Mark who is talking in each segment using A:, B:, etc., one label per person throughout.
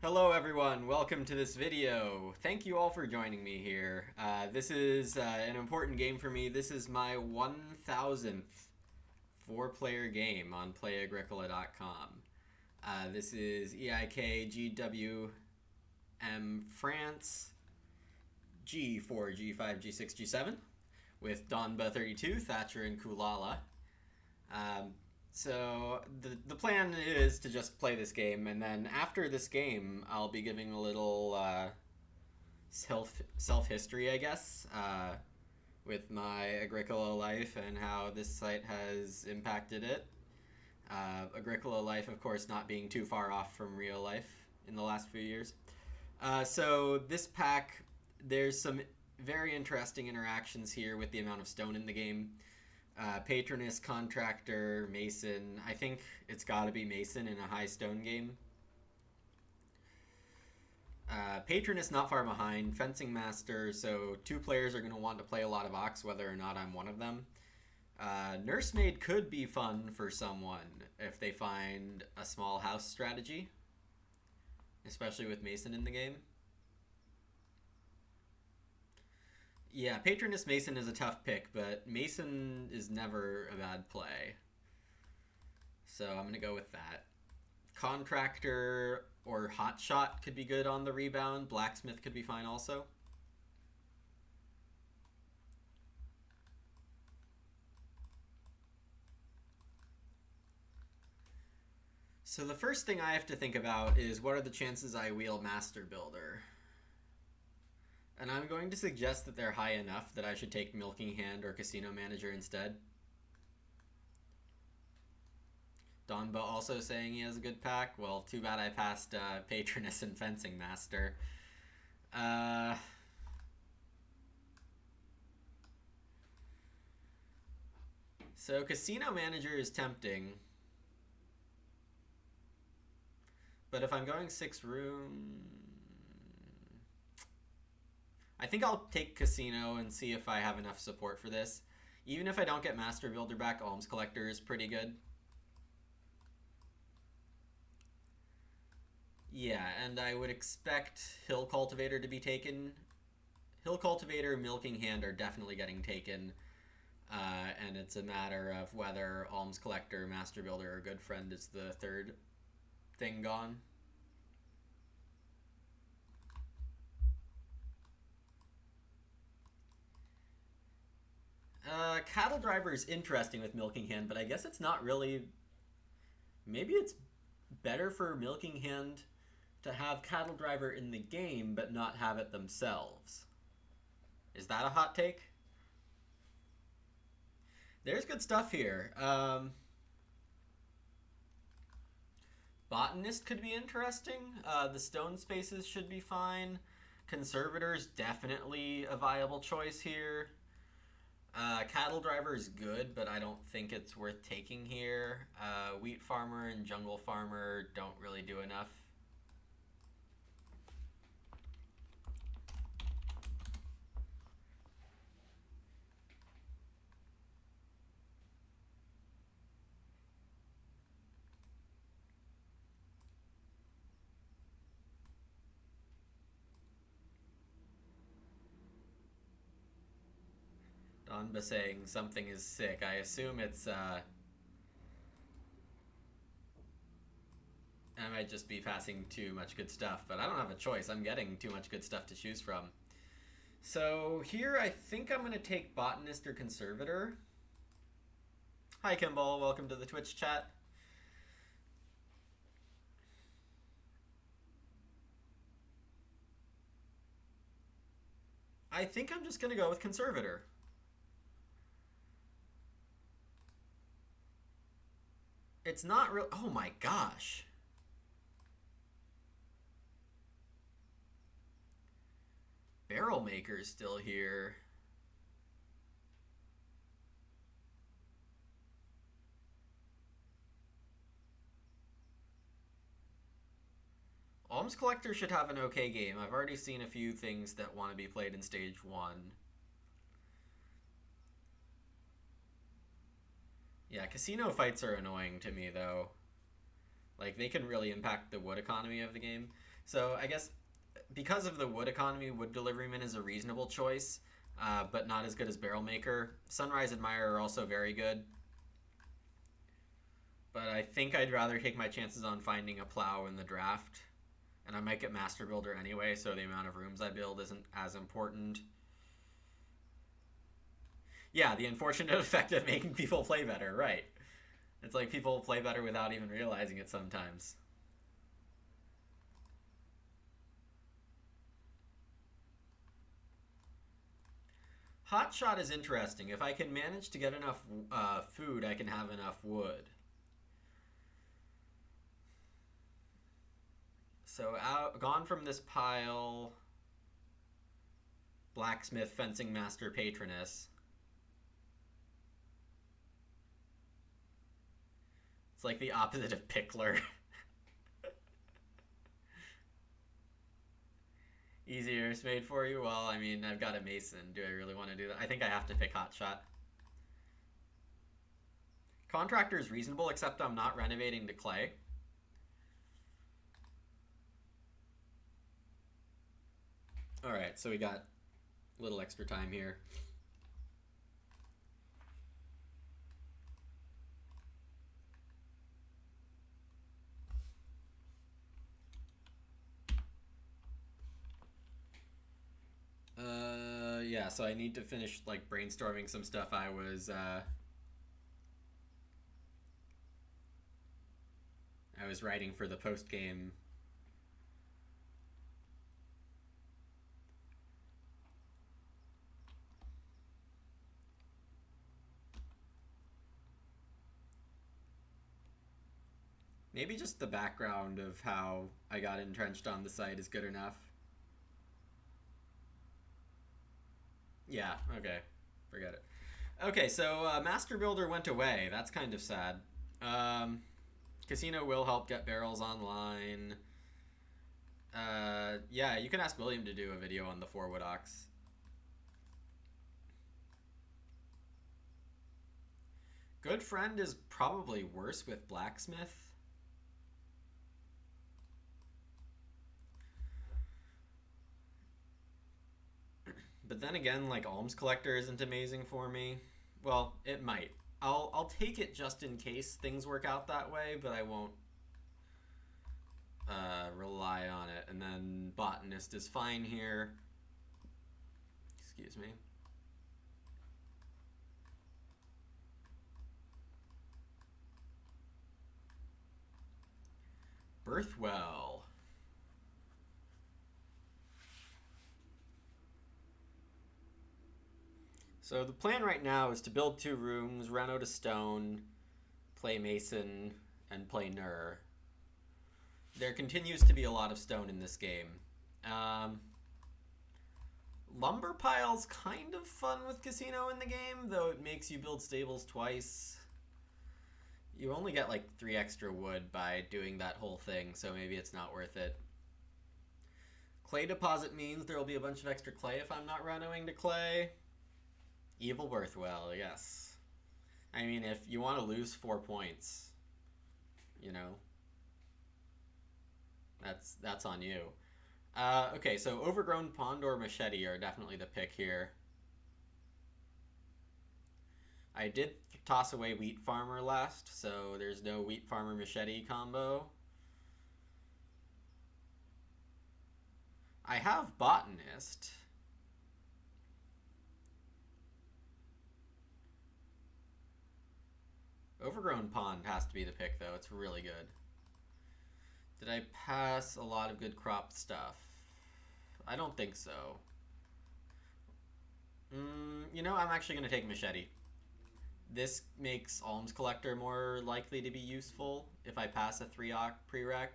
A: Hello everyone, welcome to this video. Thank you all for joining me here. This is an important game for me. This is my 1000th four-player game on Play-Agricola.com. This is EIK GWM France G4, G5, G6, G7 with Donba32, Thatcher, and Kulala. So the plan is to just play this game, and then after this game, I'll be giving a little self history, I guess, with my Agricola life and how this site has impacted it. Agricola life, of course, not being too far off from real life in the last few years. So this pack, there's some very interesting interactions here with the amount of stone in the game. Patroness, Contractor, Mason. I think it's got to be Mason in a high stone game. Patroness not far behind. Fencing Master, so two players are going to want to play a lot of Ox, whether or not I'm one of them. Nursemaid could be fun for someone if they find a small house strategy, especially with Mason in the game. Yeah, Patroness Mason is a tough pick, but Mason is never a bad play. So I'm going to go with that. Contractor or Hotshot could be good on the rebound. Blacksmith could be fine also. So the first thing I have to think about is what are the chances I wheel Master Builder? And I'm going to suggest that they're high enough that I should take Milking Hand or Casino Manager instead. Donba also saying he has a good pack. Well, too bad I passed Patroness and Fencing Master. So Casino Manager is tempting. But if I'm going 6 room... I think I'll take Casino and see if I have enough support for this. Even if I don't get Master Builder back, Alms Collector is pretty good. Yeah, and I would expect Hill Cultivator to be taken. Hill Cultivator, Milking Hand are definitely getting taken. And it's a matter of whether Alms Collector, Master Builder, or Good Friend is the third thing gone. Cattle Driver is interesting with Milking Hand, but I guess it's not really... Maybe it's better for Milking Hand to have Cattle Driver in the game, but not have it themselves. Is that a hot take? There's good stuff here. Botanist could be interesting. The stone spaces should be fine. Conservator's definitely a viable choice here. Cattle Driver is good, but I don't think it's worth taking here. Wheat Farmer and Jungle Farmer don't really do enough. Donba saying something is sick. I assume it's, I might just be passing too much good stuff, but I don't have a choice. I'm getting too much good stuff to choose from. So here I think I'm going to take Botanist or Conservator. Hi Kimball, welcome to the Twitch chat. I think I'm just going to go with Conservator. It's not real. Oh my gosh. Barrel Maker's still here. Alms Collector should have an okay game. I've already seen a few things that want to be played in stage 1. Yeah, casino fights are annoying to me, though. Like, they can really impact the wood economy of the game. So I guess because of the wood economy, Wood Deliveryman is a reasonable choice, but not as good as Barrel Maker. Sunrise Admirer are also very good. But I think I'd rather take my chances on finding a plow in the draft. And I might get Master Builder anyway, so the amount of rooms I build isn't as important. Yeah, the unfortunate effect of making people play better, right. It's like people play better without even realizing it sometimes. Hotshot is interesting. If I can manage to get enough food, I can have enough wood. So gone from this pile, Blacksmith, Fencing Master, Patroness. It's like the opposite of Pickler. Easier is made for you? Well, I mean, I've got a Mason. Do I really want to do that? I think I have to pick Hotshot. Contractor is reasonable, except I'm not renovating to clay. Alright, so we got a little extra time here. Yeah, so I need to finish like brainstorming some stuff I was writing for the post-game. Maybe just the background of how I got entrenched on the site is good enough. Yeah, okay. Forget it. Okay, so Master Builder went away. That's kind of sad. Casino will help get barrels online. Yeah, you can ask William to do a video on the 4-wood ox. Good Friend is probably worse with Blacksmith. But then again, like, Alms Collector isn't amazing for me. Well, it might. I'll take it just in case things work out that way, but I won't rely on it. And then Botanist is fine here. Excuse me. Birthwell. So the plan right now is to build 2 rooms, run out of stone, play Mason, and play Nur. There continues to be a lot of stone in this game. Lumber pile's kind of fun with Casino in the game, though it makes you build stables twice. You only get like 3 extra wood by doing that whole thing, so maybe it's not worth it. Clay deposit means there will be a bunch of extra clay if I'm not running to clay. Evil Birthwell, yes. I mean, if you want to lose 4 points, you know, that's on you. Okay, so Overgrown Pond or Machete are definitely the pick here. I did toss away Wheat Farmer last, so there's no Wheat Farmer Machete combo. I have Botanist. Overgrown Pond has to be the pick, though. It's really good. Did I pass a lot of good crop stuff? I don't think so. You know, I'm actually going to take Machete. This makes Alms Collector more likely to be useful if I pass a 3-oc prereq.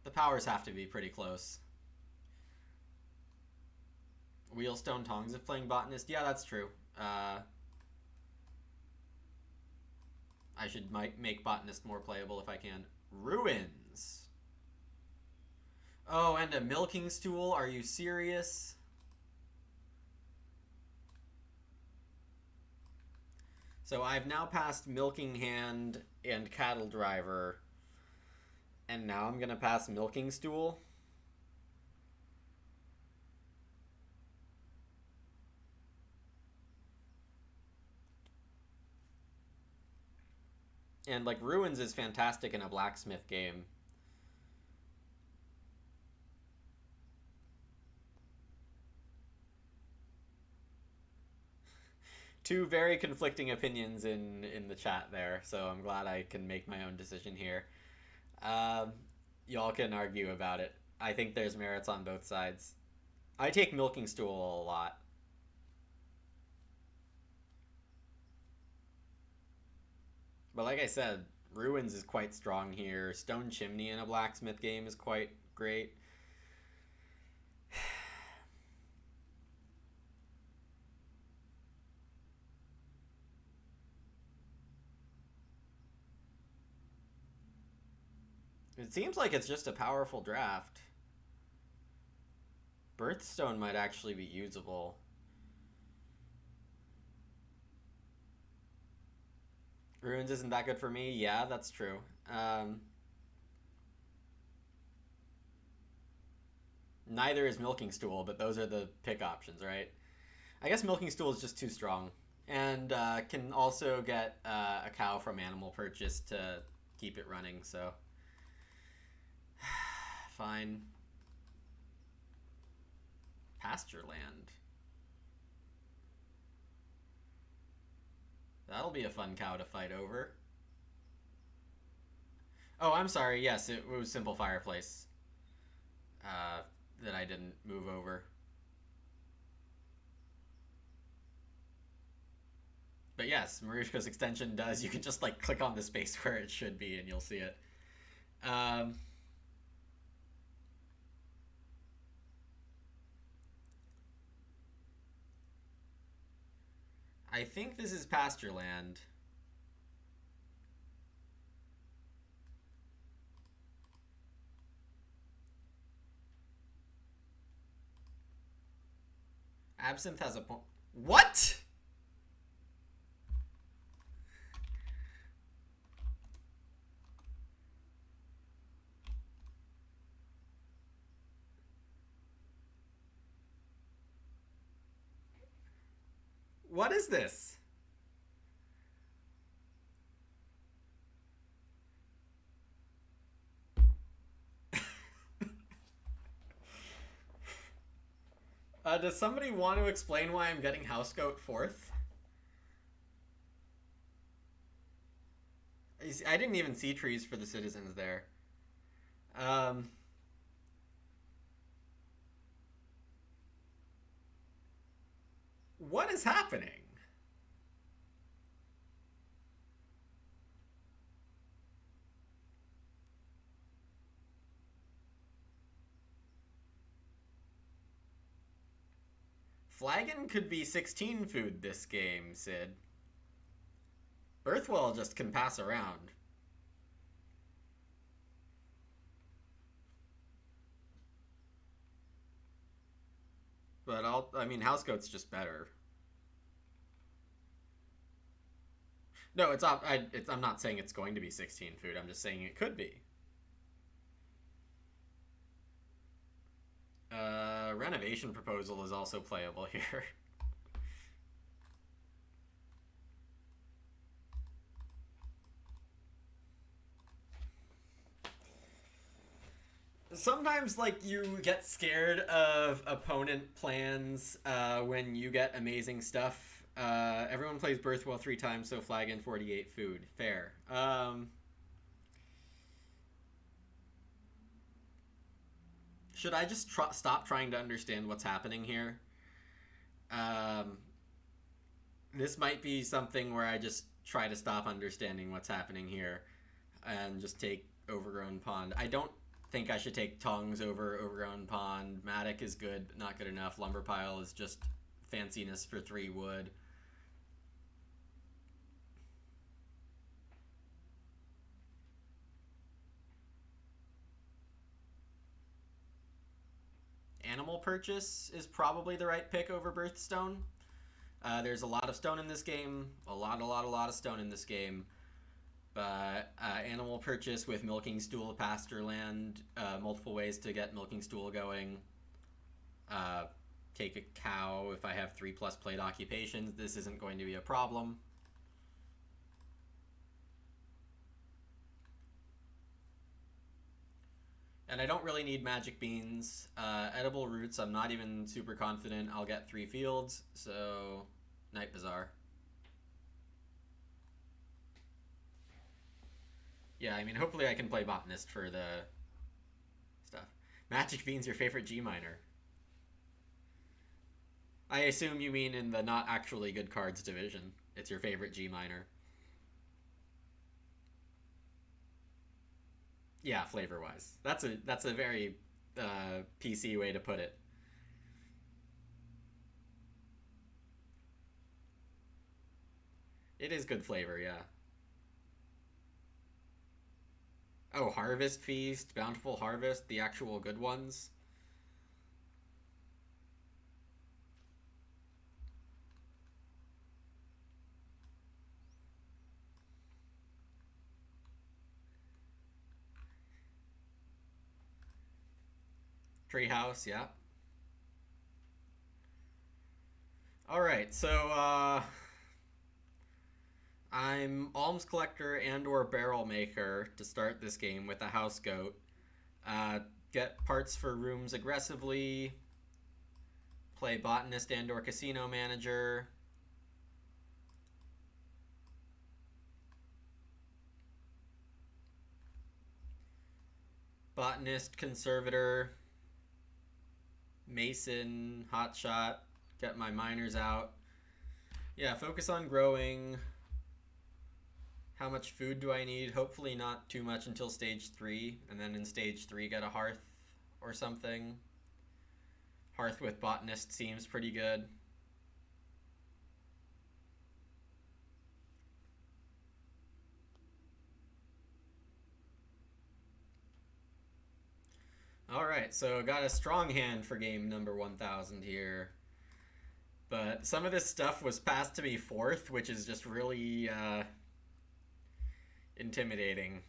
A: The powers have to be pretty close. Wheelstone Tongs if playing Botanist. Yeah, that's true. I should make Botanist more playable if I can. Ruins. Oh, and a Milking Stool. Are you serious? So I've now passed Milking Hand and Cattle Driver. And now I'm going to pass Milking Stool. And like Ruins is fantastic in a blacksmith game. Two very conflicting opinions in the chat there, so I'm glad I can make my own decision here. Um, y'all can argue about it. I think there's merits on both sides. I take Milking Stool a lot. But like I said, Ruins is quite strong here. Stone Chimney in a blacksmith game is quite great. It seems like it's just a powerful draft. Birthstone might actually be usable. Ruins isn't that good for me? Yeah, that's true. Neither is Milking Stool, but those are the pick options, right? I guess Milking Stool is just too strong. And can also get a cow from Animal Purchase to keep it running, so... Fine. Pasture Land. That'll be a fun cow to fight over. Oh, I'm sorry. Yes, it was Simple Fireplace that I didn't move over. But yes, Marushka's extension does. You can just like click on the space where it should be and you'll see it. I think this is Pasture Land. Absinthe has a point. What? What is this? Does somebody want to explain why I'm getting Housegoat 4th? I didn't even see trees for the citizens there. What is happening? Flagon could be 16 food this game, Sid. Earthwell just can pass around. But I mean, Housegoat's just better. No, I'm not saying it's going to be 16 food. I'm just saying it could be. Renovation Proposal is also playable here. Sometimes, like, you get scared of opponent plans when you get amazing stuff. Everyone plays Birthwell 3 times, so Flagon 48 food. Fair. Should I just stop trying to understand what's happening here? This might be something where I just try to stop understanding what's happening here and just take Overgrown Pond. I don't think I should take Tongs over Overgrown Pond. Matic is good, but not good enough. Lumber Pile is just fanciness for 3 wood. Animal Purchase is probably the right pick over Birthstone. There's a lot of stone in this game. A lot of stone in this game. But Animal Purchase with Milking Stool, Pasture Land, multiple ways to get Milking Stool going. Take a cow if I have 3+ plate occupations. This isn't going to be a problem. And I don't really need magic beans. Edible roots, I'm not even super confident I'll get 3 fields, so Night Bazaar. Yeah, I mean, hopefully I can play Botanist for the stuff. Magic beans, your favorite G minor. I assume you mean in the not actually good cards division. It's your favorite G minor. Yeah, flavor wise. That's a very PC way to put it. It is good flavor, yeah. Oh, Harvest Feast, Bountiful Harvest, the actual good ones. Treehouse, yeah. All right, so I'm Alms Collector and or Barrel Maker to start this game with a House Goat. Get parts for rooms aggressively. Play Botanist and or Casino Manager. Botanist, Conservator, Mason, Hotshot. Get my miners out. Yeah, focus on growing. How much food do I need? Hopefully not too much until stage 3, and then in stage 3 get a Hearth or something. Hearth with Botanist seems pretty good. Alright, so got a strong hand for game number 1000 here. But some of this stuff was passed to me 4th, which is just really intimidating.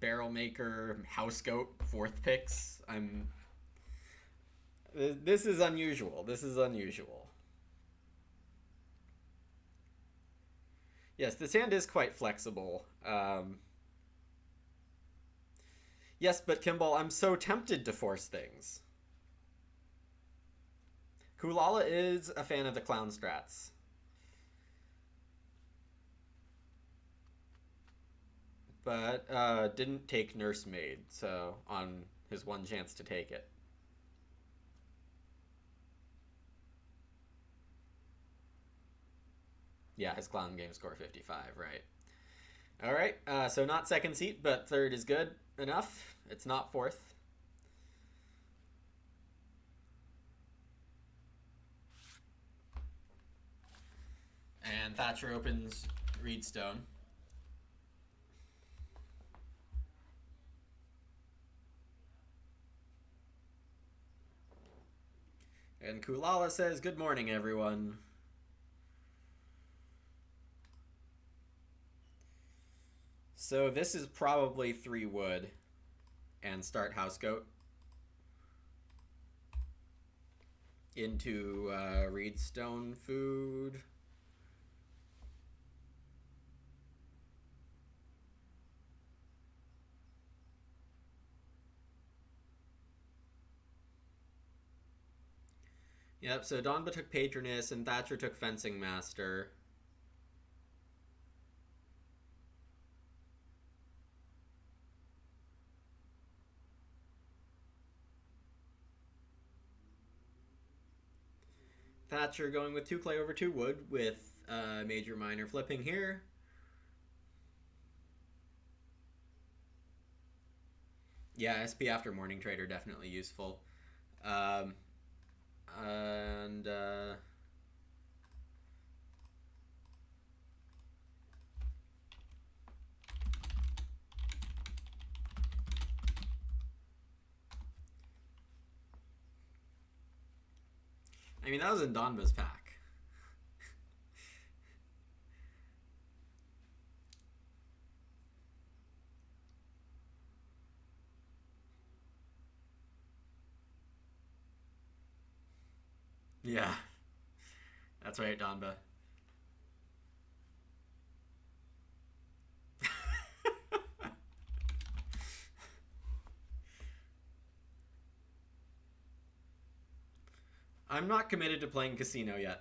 A: Barrel Maker, House Goat, 4th picks. This is unusual. This is unusual. Yes, this hand is quite flexible. Yes, but Kimball, I'm so tempted to force things. Kulala is a fan of the clown strats. But didn't take Nursemaid, so on his one chance to take it. Yeah, his clown game score 55, right. Alright, so not second seat, but 3rd is good enough. It's not 4th. And Thatcher opens Reedstone. And Kulala says, "Good morning, everyone." So this is probably 3 wood and start House Goat into Reedstone food. Yep, so Donba took Patroness and Thatcher took Fencing Master. Thatcher going with 2 clay over 2 wood with Major Minor flipping here. Yeah, SP after Morning Trader definitely useful. And I mean, that was in Donba's pack. Yeah, that's right, Donba. I'm not committed to playing casino yet.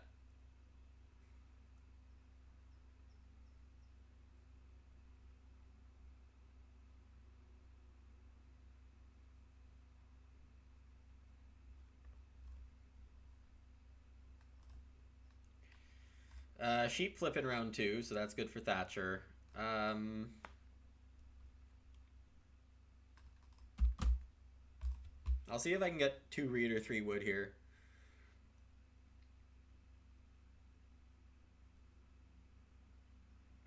A: Sheep flip in round 2, so that's good for Thatcher. I'll see if I can get 2 reed or 3 wood here.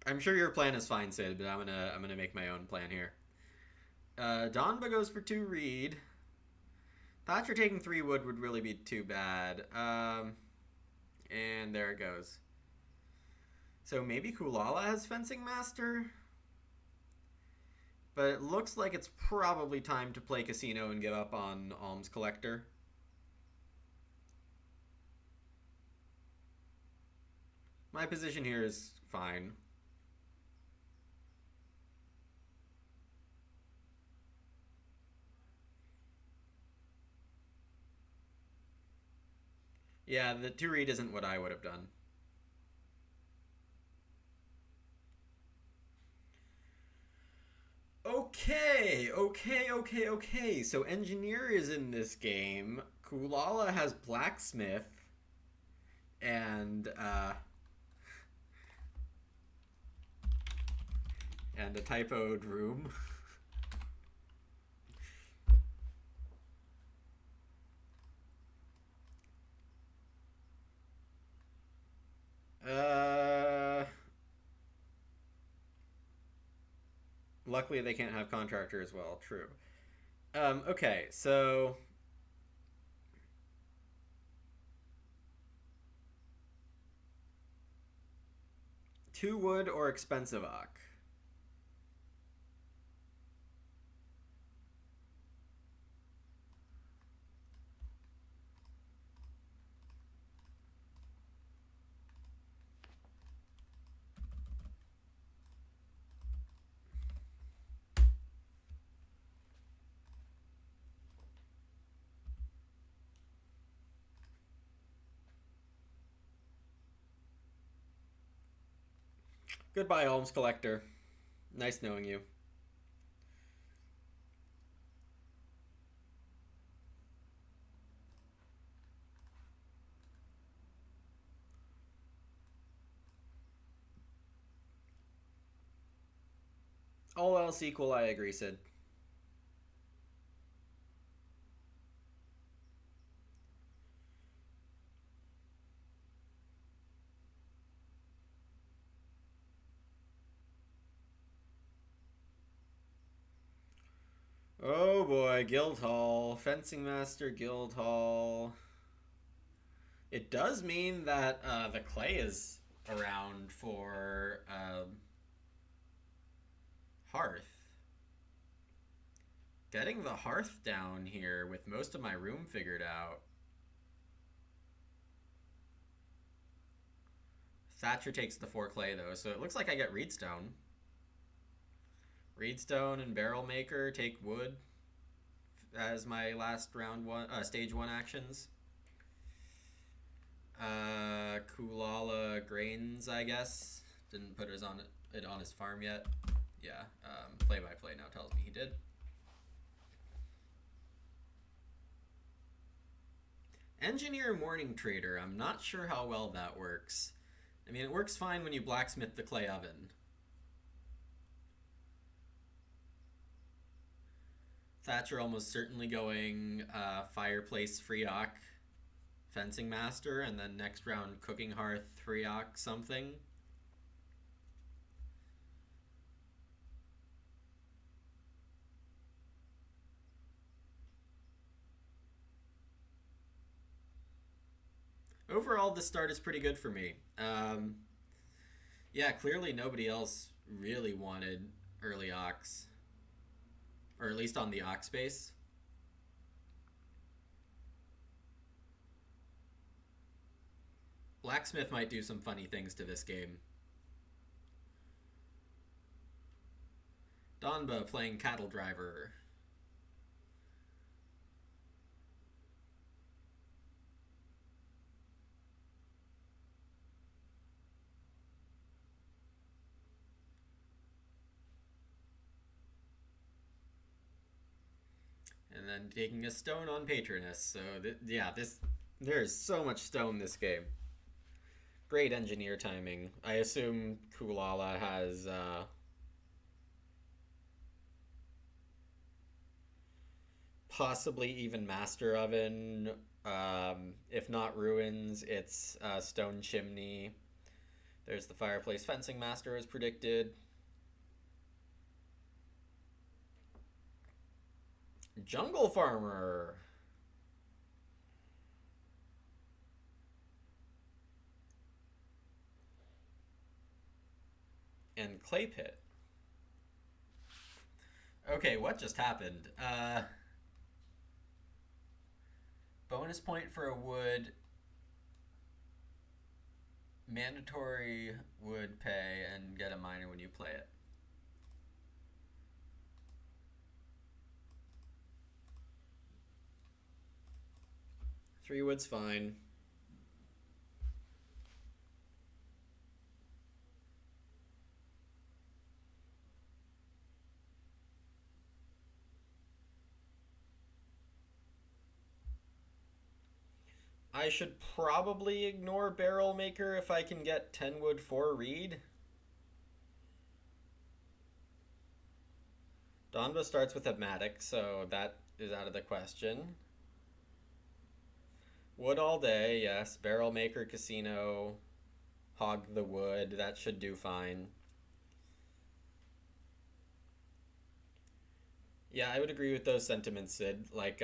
A: I'm sure your plan is fine, Sid, but I'm gonna make my own plan here. Donba goes for 2 reed. Thatcher taking 3 wood would really be too bad. And there it goes. So maybe Kulala has Fencing Master? But it looks like it's probably time to play Casino and give up on Alms Collector. My position here is fine. Yeah, the 2 read isn't what I would have done. Okay. So Engineer is in this game. Kulala has Blacksmith. And a typoed room. Luckily they can't have Contractor as well. True. Okay, so 2 wood or expensive ock? Goodbye, Alms Collector. Nice knowing you. All else equal, I agree, Sid. Oh boy, Guildhall. Fencing Master, Guildhall. It does mean that the clay is around for Hearth. Getting the Hearth down here with most of my room figured out. Thatcher takes the 4 clay though, so it looks like I get Reedstone. Reedstone and Barrel Maker take wood as my last round 1, stage 1 actions. Kulala Grains, I guess. Didn't put it on his farm yet. Yeah, play-by-play now tells me he did. Engineer Morning Trader, I'm not sure how well that works. I mean, it works fine when you blacksmith the clay oven. Thatcher almost certainly going Fireplace Freeock, Fencing Master, and then next round Cooking Hearth Freeock something. Overall, the start is pretty good for me. Yeah, clearly nobody else really wanted early Ox. Or at least on the Ox base. Blacksmith might do some funny things to this game. Donba playing Cattle Driver. And then taking a stone on Patronus. So, yeah, there's so much stone this game. Great engineer timing. I assume Kulala has possibly even Master Oven. If not Ruins, it's Stone Chimney. There's the Fireplace Fencing Master as predicted. Jungle Farmer. And Clay Pit. Okay, what just happened? Bonus point for a wood. Mandatory wood pay and get a minor when you play it. Three wood's fine. I should probably ignore Barrel Maker if I can get 10 wood for reed. Donba starts with a Matic, so that is out of the question. Wood all day, yes. Barrel Maker, Casino, Hog the Wood, that should do fine. Yeah, I would agree with those sentiments, Sid. Like,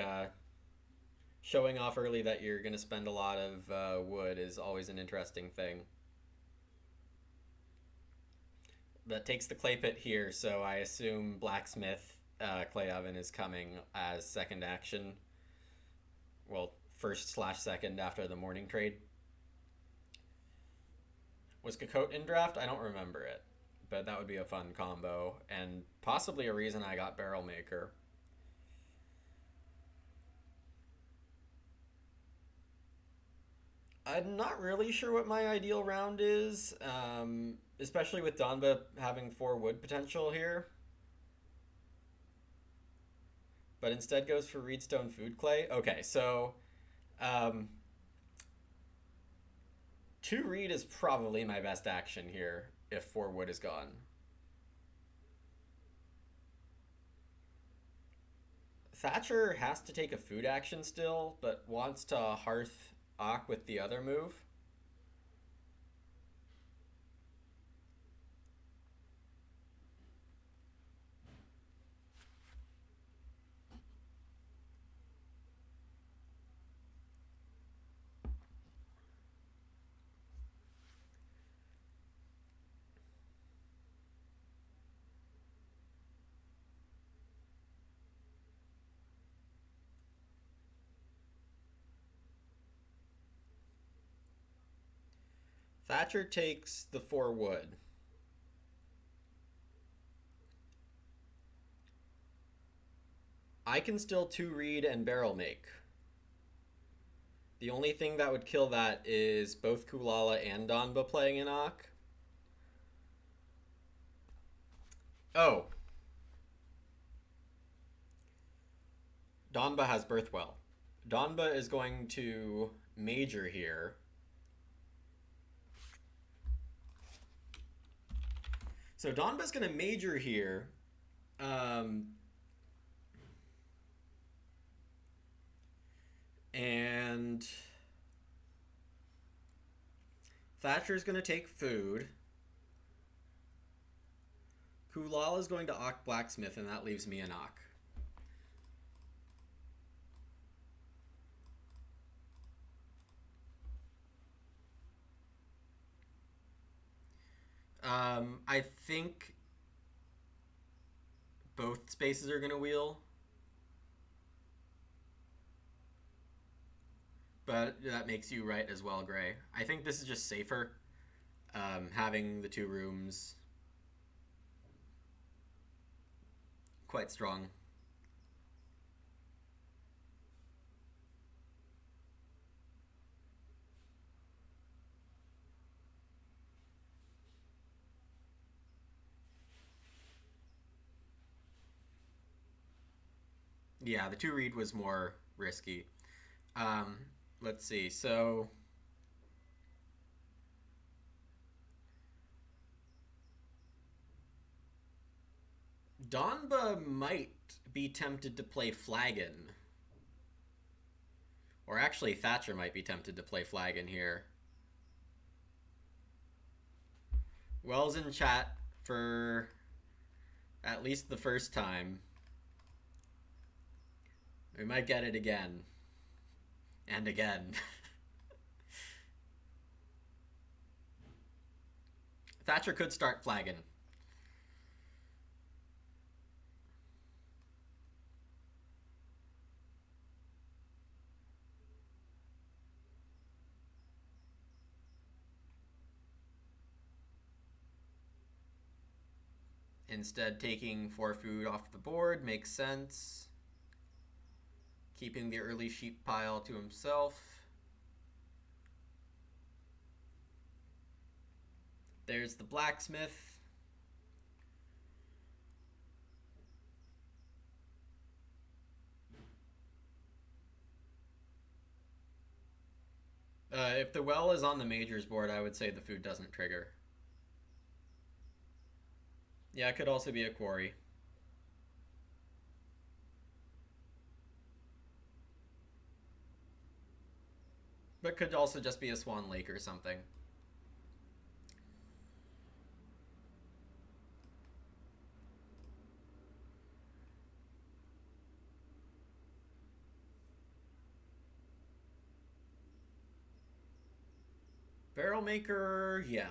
A: showing off early that you're going to spend a lot of wood is always an interesting thing. That takes the clay pit here, so I assume Blacksmith Clay Oven is coming as second action. Well, first/second after the morning trade. Was Cocotte in draft? I don't remember it, but that would be a fun combo, and possibly a reason I got Barrel Maker. I'm not really sure what my ideal round is, especially with Donba having 4 wood potential here. But instead goes for Reedstone Food Clay. Okay, so 2 reed is probably my best action here if 4 wood is gone. Thatcher has to take a food action still, but wants to Hearth Ock with the other move. Thatcher takes the 4 wood. I can still 2 reed and barrel make. The only thing that would kill that is both Kulala and Donba playing in Ock. Oh. Donba has Birthwell. Donba is going to major here. So Donba's going to major here. And Thatcher's going to take food. Kulal is going to Ock Blacksmith, and that leaves me an Ock. I think both spaces are going to wheel. But that makes you right as well, Gray. I think this is just safer, having the 2 rooms quite strong. Yeah, the two read was more risky. Um, let's see. So Donba might be tempted to play Flagon. Or actually, Thatcher might be tempted to play Flagon here. Wells in chat for at least the first time. We might get it again. And again. Thatcher could start Flagon. Instead, taking 4 food off the board makes sense. Keeping the early sheep pile to himself. There's the blacksmith. If the well is on the majors board, I would say the food doesn't trigger. Yeah, it could also be a quarry. But could also just be a Swan Lake or something. Barrel maker, yeah.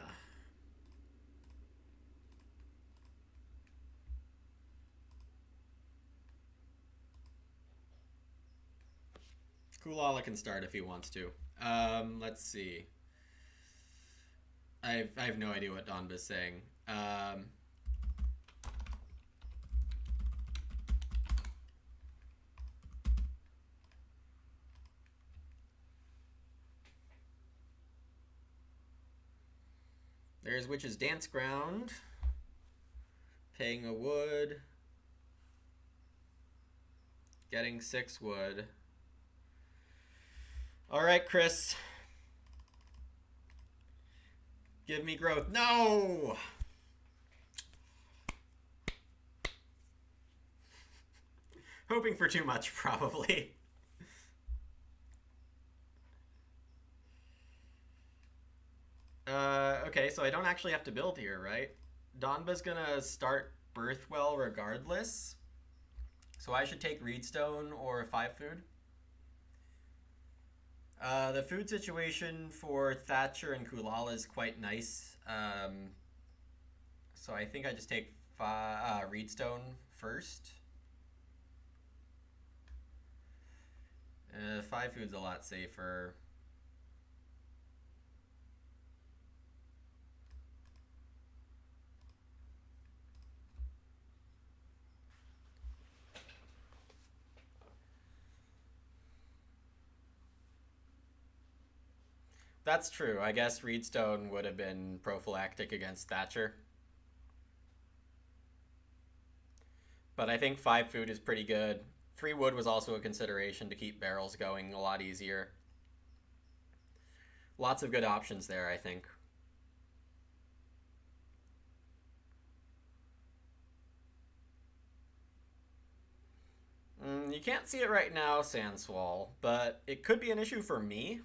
A: Kulala can start if he wants to. Let's see. I have no idea what Donba's saying. There's Witch's Dance Ground. Paying a wood. Getting 6 wood. Alright, Chris. Give me growth. No! Hoping for too much, probably. Okay, so I don't actually have to build here, right? Donba's gonna start Birthwell regardless. So I should take Reedstone or 5 food. The food situation for Thatcher and Kulala is quite nice. So I think I just take Reedstone first. 5 food's a lot safer. That's true. I guess Reedstone would have been prophylactic against Thatcher. But I think 5 food is pretty good. 3 wood was also a consideration to keep barrels going a lot easier. Lots of good options there, I think. You can't see it right now, Sandswall, but it could be an issue for me.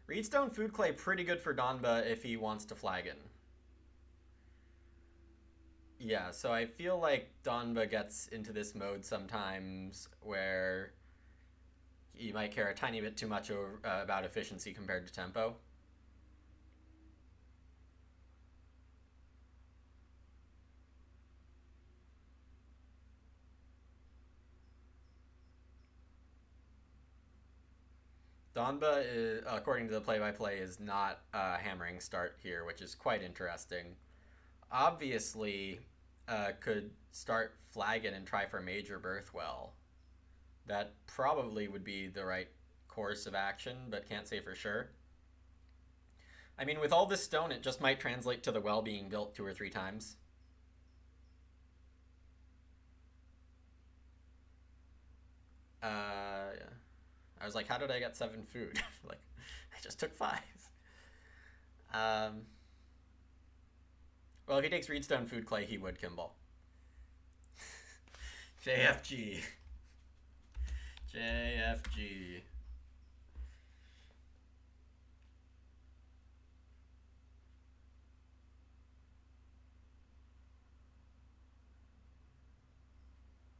A: Reedstone Food Clay pretty good for Donba if he wants to Flagon. Yeah, so I feel like Donba gets into this mode sometimes where he might care a tiny bit too much about efficiency compared to tempo. Donba, is, according to the play-by-play, is not a hammering start here, which is quite interesting. Obviously, could start Flagon and try for Major Birthwell. That probably would be the right course of action, but can't say for sure. I mean, with all this stone, it just might translate to the well being built 2 or 3 times. Yeah. I was like, how did I get 7 food? Like, I just took 5. Um, well, if he takes Reedstone Food Clay, he would Kimball. JFG. JFG.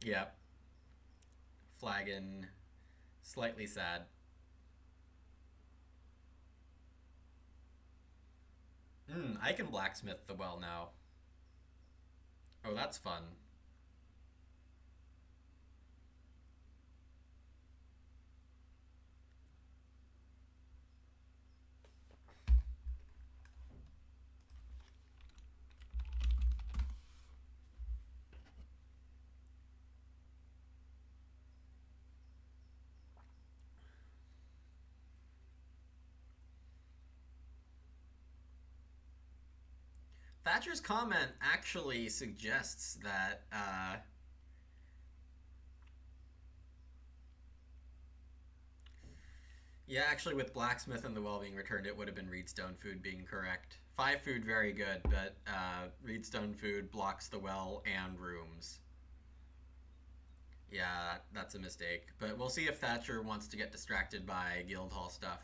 A: Yep. Flagon. Slightly sad. I can blacksmith the well now. Oh, that's fun. Thatcher's comment actually suggests that yeah, actually, with blacksmith and the well being returned, it would have been Reedstone Food being correct. 5 food, very good, but Reedstone Food blocks the well and rooms. Yeah, that's a mistake. But we'll see if Thatcher wants to get distracted by Guildhall stuff.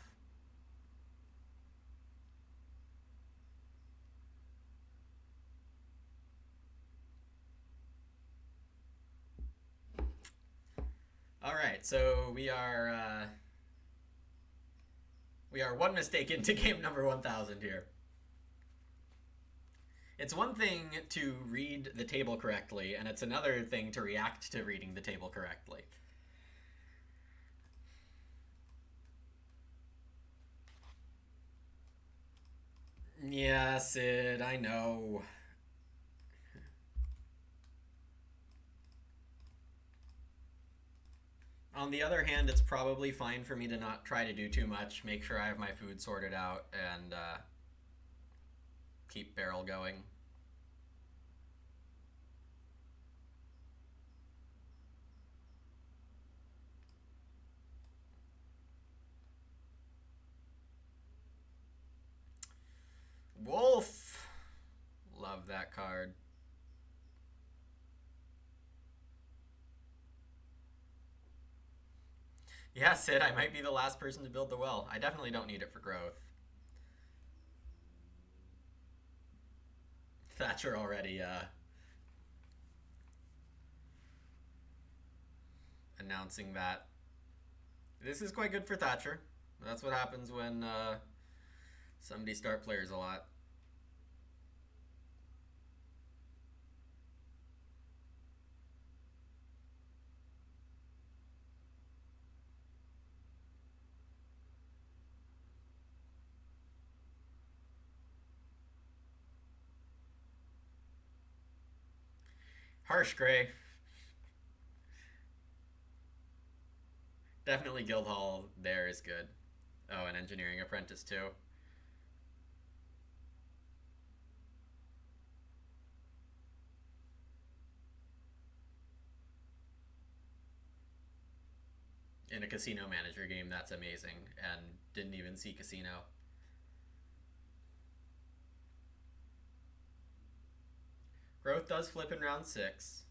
A: All right, so we are one mistake into game number 1000 here. It's one thing to read the table correctly, and it's another thing to react to reading the table correctly. Yeah, Sid, I know. On the other hand, it's probably fine for me to not try to do too much, make sure I have my food sorted out, and keep barrel going. Wolf! Love that card. Yeah, Sid, I might be the last person to build the well. I definitely don't need it for growth. Thatcher already announcing that. This is quite good for Thatcher. That's what happens when somebody start players a lot. Harsh Gray. Definitely Guildhall there is good. Oh, an Engineering Apprentice too. In a Casino Manager game, that's amazing. And didn't even see Casino. Growth does flip in round 6.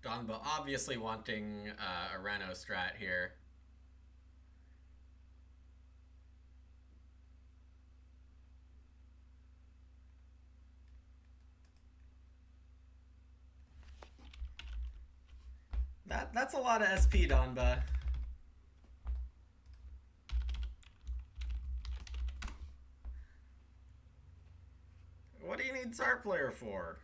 A: Donba obviously wanting a Reno strat here. That's a lot of SP, Donba. What do you need Tsar player for?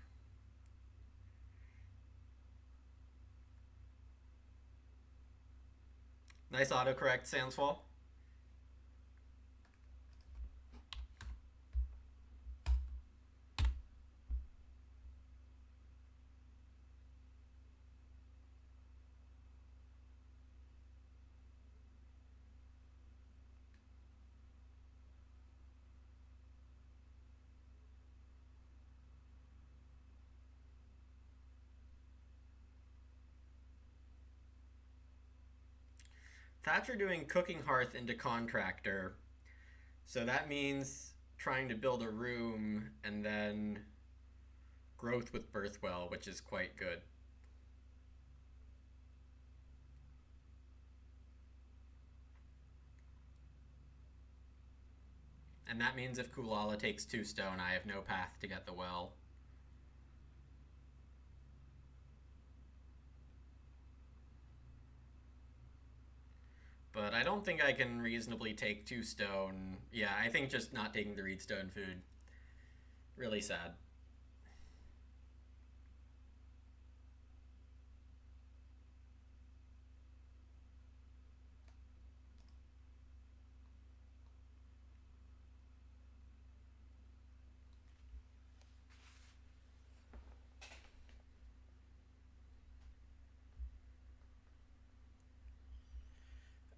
A: Nice autocorrect, Sandsfall. Thatcher doing cooking hearth into contractor. So that means trying to build a room and then growth with birthwell, which is quite good. And that means if Kulala takes 2 stone, I have no path to get the well. But I don't think I can reasonably take 2 stone. Yeah, I think just not taking the reedstone food. Really sad.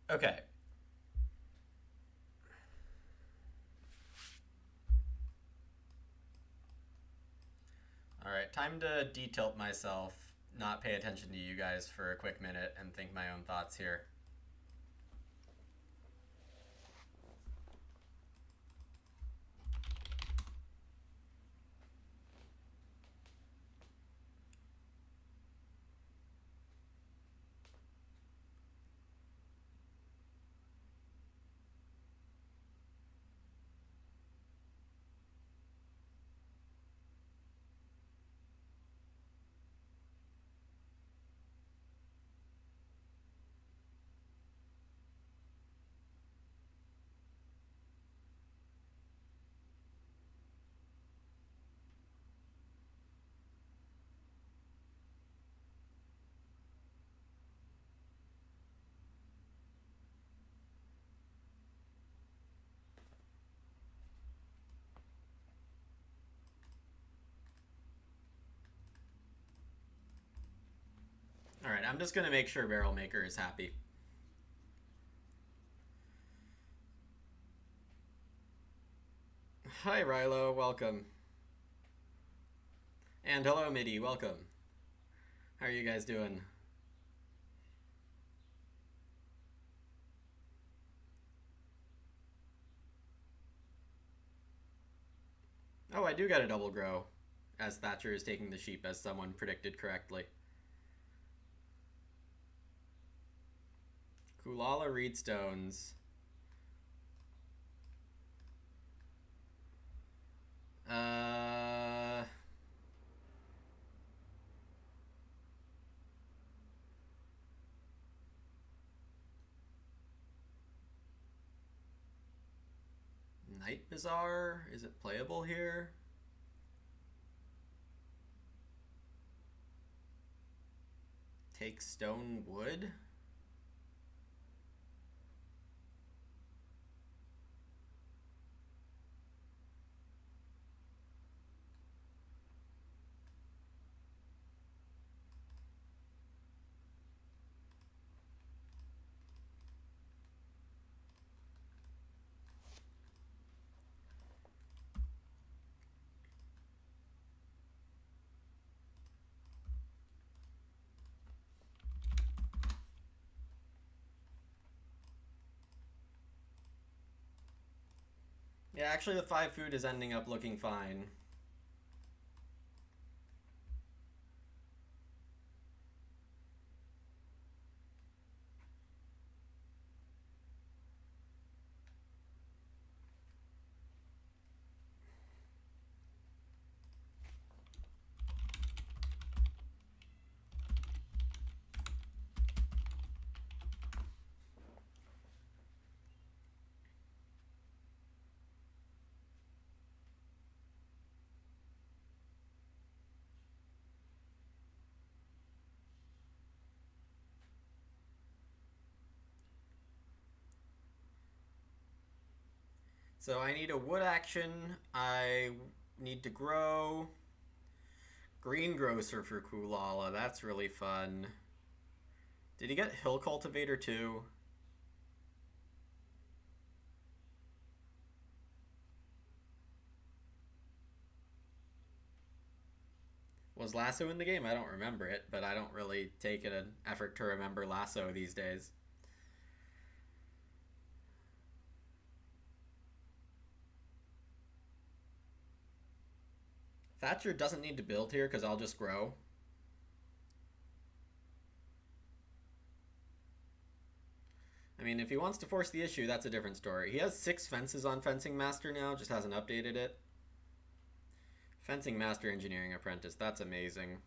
A: Okay. Alright, time to de-tilt myself, not pay attention to you guys for a quick minute, and think my own thoughts here. Alright, I'm just gonna make sure Barrel Maker is happy. Hi Rilo, welcome. And hello Midi, welcome. How are you guys doing? Oh, I do get a double grow, as Thatcher is taking the sheep, as someone predicted correctly. Kulala Reedstones. Night Bazaar? Is it playable here? Take stone wood? Yeah, actually the 5 food is ending up looking fine. So I need a wood action. I need to grow. Greengrocer for Kulala. That's really fun. Did he get Hill Cultivator too? Was Lasso in the game? I don't remember it, but I don't really take an effort to remember Lasso these days. Thatcher doesn't need to build here because I'll just grow. I mean, if he wants to force the issue, that's a different story. He has 6 fences on Fencing Master now, just hasn't updated it. Fencing Master Engineering Apprentice, that's amazing.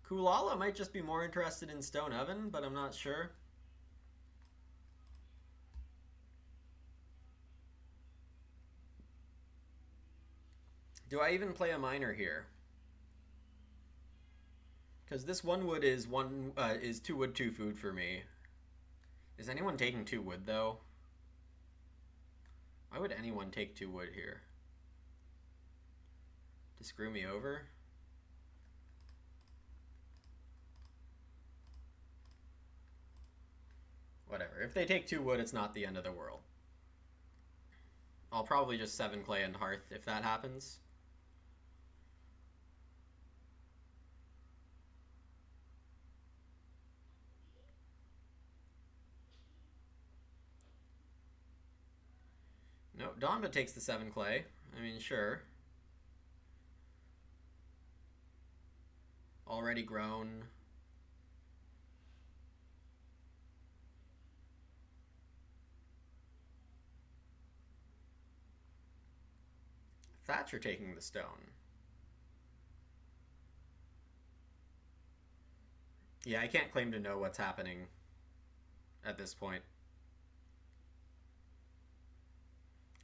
A: Kulala might just be more interested in Stone Oven, but I'm not sure. Do I even play a miner here? Because this 1 wood is 2 wood 2 food for me. Is anyone taking 2 wood though? Why would anyone take 2 wood here? To screw me over? Whatever. If they take 2 wood, it's not the end of the world. I'll probably just 7 clay and hearth if that happens. No, Donba takes the 7 clay. I mean, sure. Already grown. Thatcher taking the stone. Yeah, I can't claim to know what's happening at this point.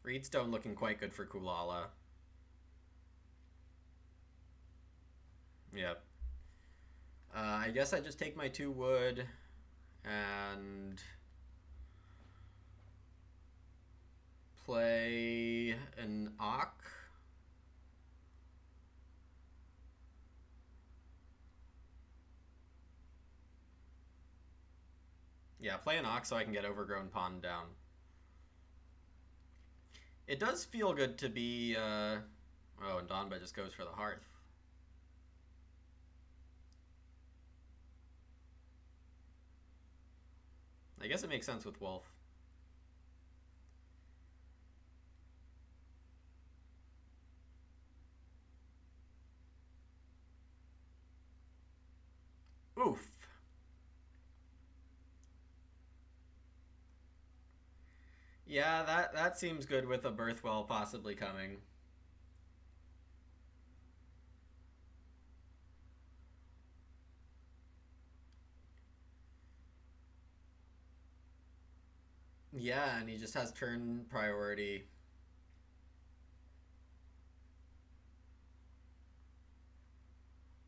A: Reedstone looking quite good for Kulala. Yep. I guess I just take my 2 wood and play an Ock. Yeah, play an Ock so I can get Overgrown Pond down. It does feel good to be, oh, and Donba just goes for the Hearth. I guess it makes sense with Wolf. Oof. Yeah, that seems good with a Birthwell possibly coming. Yeah, and he just has turn priority.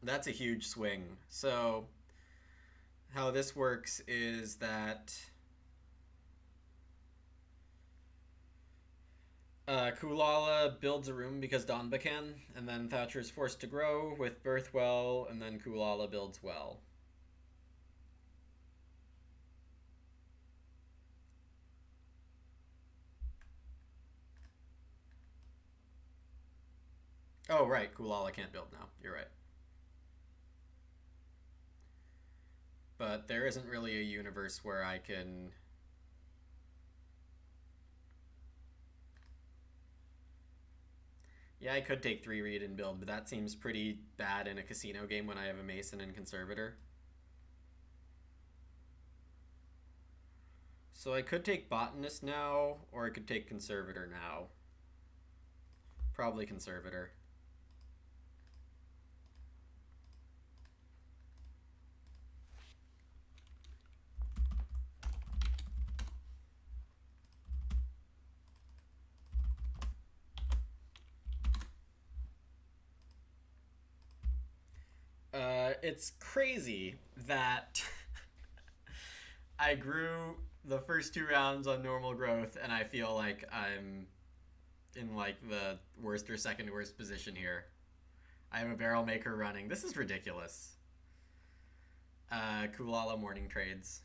A: That's a huge swing. So how this works is that Kulala builds a room because Donba can, and then Thatcher is forced to grow with Birthwell, and then Kulala builds well. Oh, right, Kulala can't build now. You're right. But there isn't really a universe where I can... Yeah, I could take 3 read and build, but that seems pretty bad in a casino game when I have a Mason and Conservator. So I could take Botanist now, or I could take Conservator now. Probably Conservator. It's crazy that I grew the first 2 rounds on normal growth, and I feel like I'm in like the worst or second worst position here. I have a Barrel Maker running. This is ridiculous. Kulala morning trades.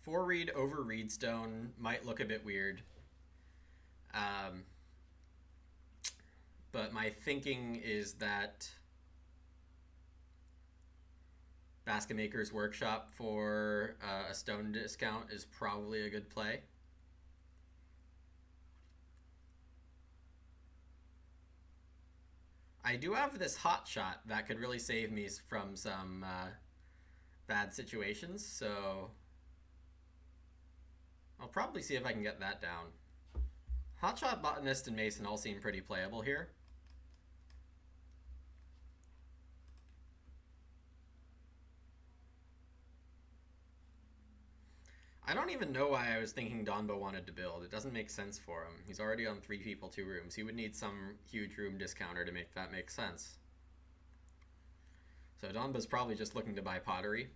A: 4 reed over reedstone might look a bit weird. Um, but my thinking is that Basket Maker's Workshop for a stone discount is probably a good play. I do have this hot shot that could really save me from some bad situations, so I'll probably see if I can get that down. Hotshot, Botanist, and Mason all seem pretty playable here. I don't even know why I was thinking Donbo wanted to build. It doesn't make sense for him. He's already on 3 people, 2 rooms. He would need some huge room discounter to make that make sense. So Donbo's probably just looking to buy pottery.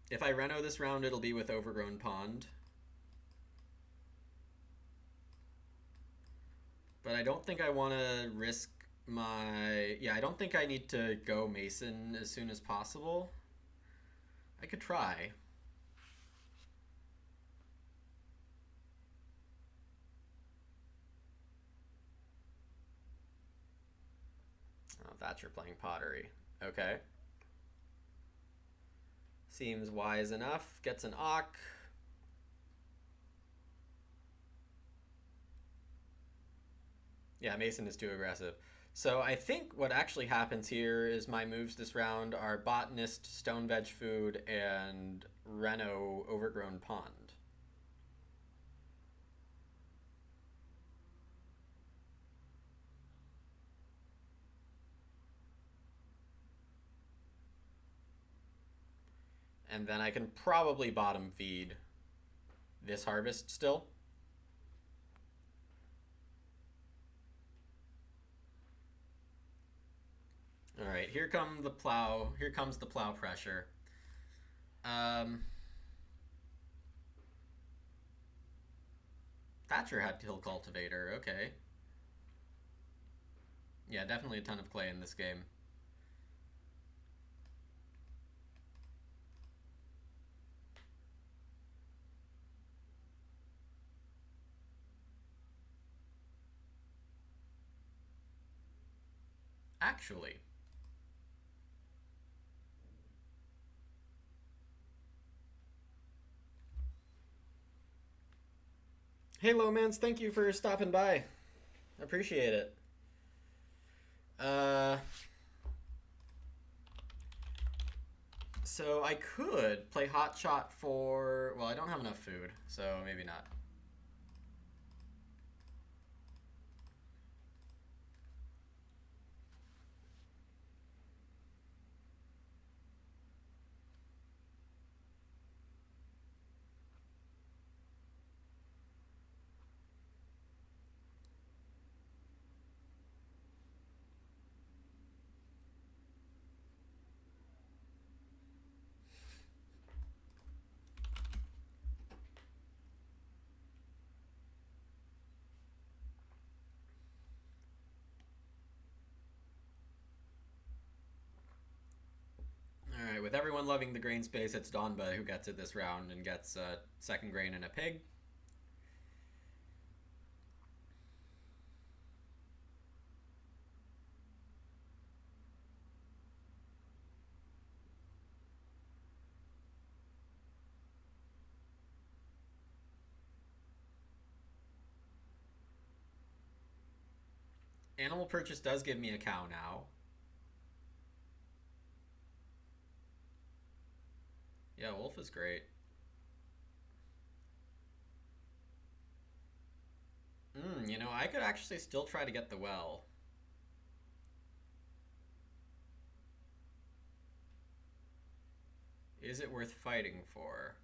A: If I reno this round, it'll be with Overgrown Pond. But I don't think I want to risk my... Yeah, I don't think I need to go Mason as soon as possible. I could try. Oh, Thatcher playing pottery. Okay. Seems wise enough. Gets an Ock. Yeah, Mason is too aggressive. So I think what actually happens here is my moves this round are Botanist, Stone Veg Food, and Reno Overgrown Pond. And then I can probably bottom feed this harvest still. All right, here comes the plow. Here comes the plow pressure. Thatcher had Hill Cultivator. Okay. Yeah, definitely a ton of clay in this game. Actually, hey Lomans, thank you for stopping by. Appreciate it. So I could play Hot Shot for... Well, I don't have enough food, so maybe not. Alright, with everyone loving the grain space, it's Donba who gets it this round and gets a second grain and a pig. Animal Purchase does give me a cow now. Yeah, Wolf is great. You know, I could actually still try to get the well. Is it worth fighting for?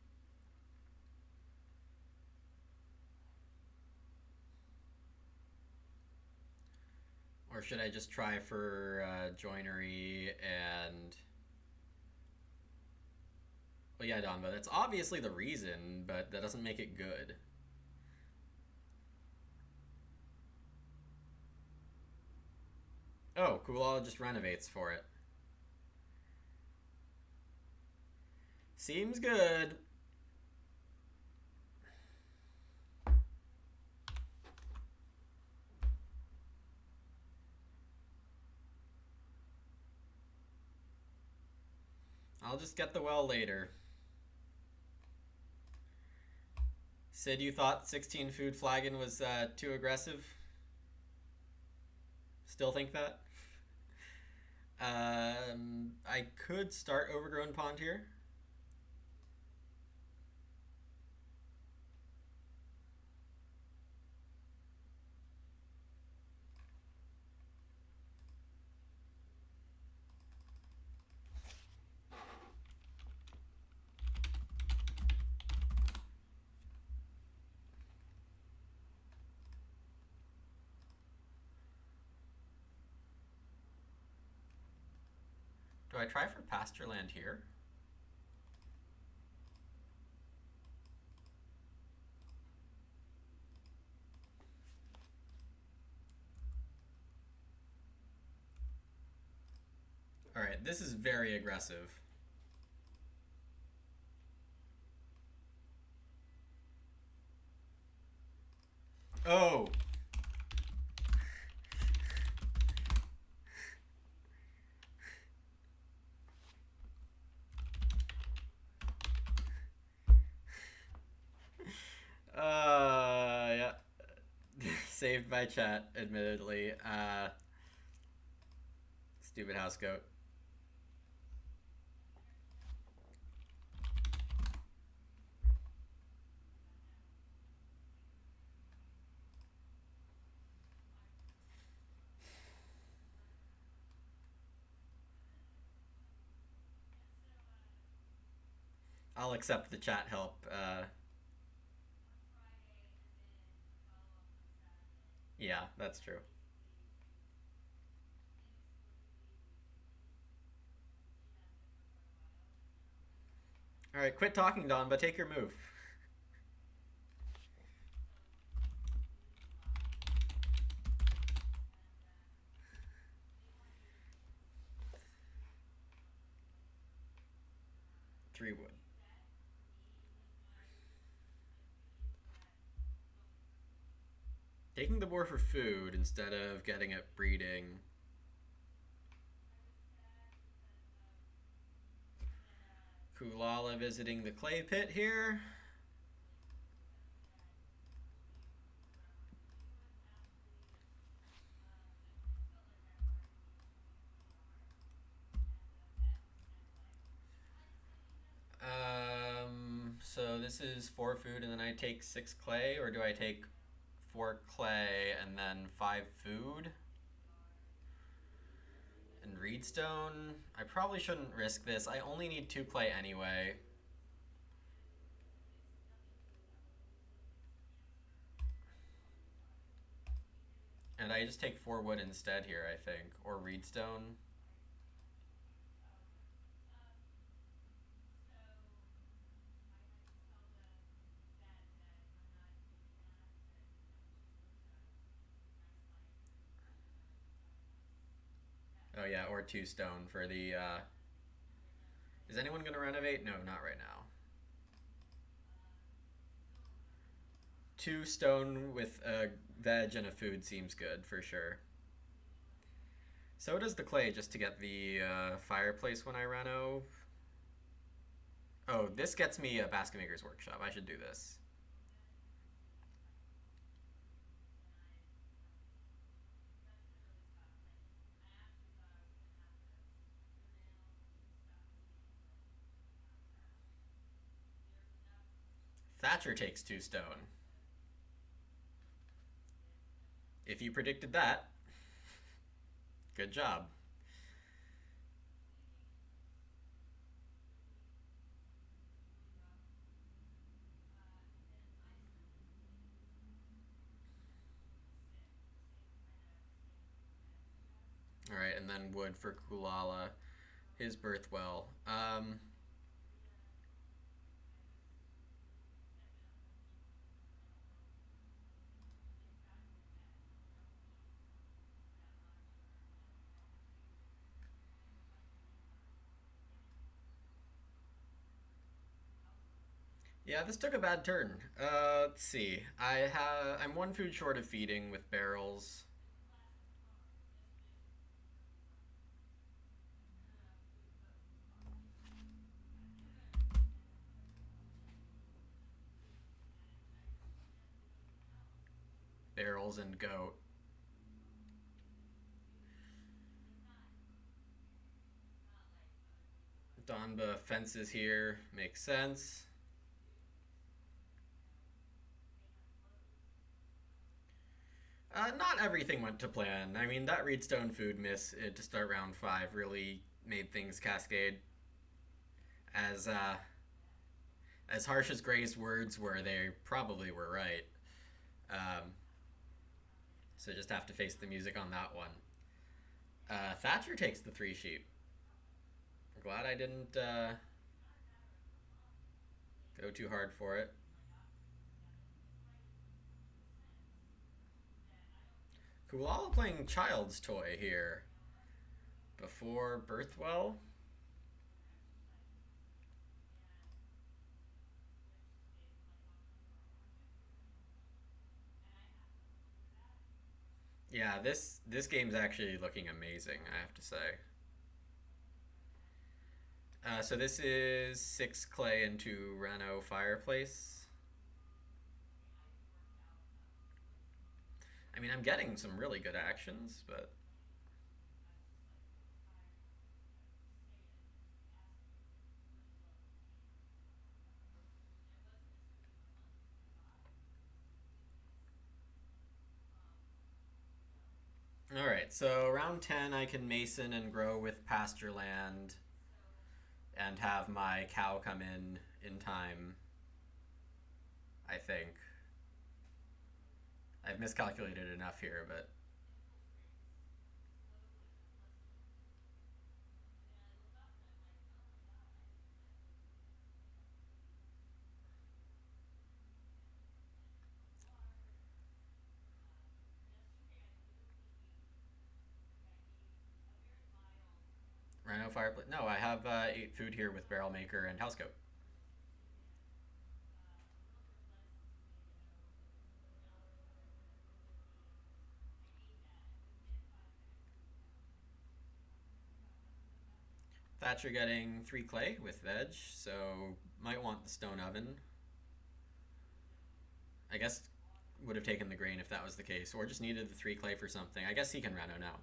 A: Or should I just try for joinery and... Well, yeah, Donba, that's obviously the reason, but that doesn't make it good. Oh, Kulal just renovates for it. Seems good. I'll just get the well later. Sid, you thought 16 food flagon was too aggressive? Still think that? I could start Overgrown Pond here. Do I try for pasture land here? Alright, this is very aggressive. Oh! Yeah. Saved by chat, admittedly. Stupid house goat. I'll accept the chat help. Yeah, that's true. Alright, quit talking, Don, but take your move. Three wood. Taking the boar for food instead of getting it breeding. Kulala visiting the clay pit here. So this is 4 food and then I take 6 clay, or do I take 4 clay and then 5 food? And reedstone? I probably shouldn't risk this. I only need 2 clay anyway. And I just take 4 wood instead here, I think. Or reedstone. Oh yeah, or 2 stone for the... Is anyone going to renovate? No, not right now. 2 stone with a veg and a food seems good, for sure. So does the clay, just to get the fireplace when I reno. Oh, this gets me a basket maker's workshop. I should do this. Thatcher takes 2 stone. If you predicted that, good job. Alright, and then wood for Kulala. His birth well. Yeah, this took a bad turn. Let's see. I'm one food short of feeding with barrels. Barrels and goat. Donba fences here. Makes sense. Not everything went to plan. I mean, that Reedstone food miss to start round 5 really made things cascade. As as harsh as Gray's words were, they probably were right. Um, so just have to face the music on that one. Thatcher takes the 3 sheep. I'm glad I didn't go too hard for it. Kulala playing child's toy here before Birthwell. Yeah, this game's actually looking amazing, I have to say. So this is 6 clay into Reno Fireplace. I mean, I'm getting some really good actions, but all right. So round 10, I can mason and grow with pasture land, and have my cow come in time. I think I've miscalculated enough here, but Rhino Fireplace. No, I have 8 food here with Barrel Maker and Housecoat. Thatcher getting 3 clay with veg, so might want the stone oven. I guess would have taken the grain if that was the case, or just needed the 3 clay for something. I guess he can Reno now.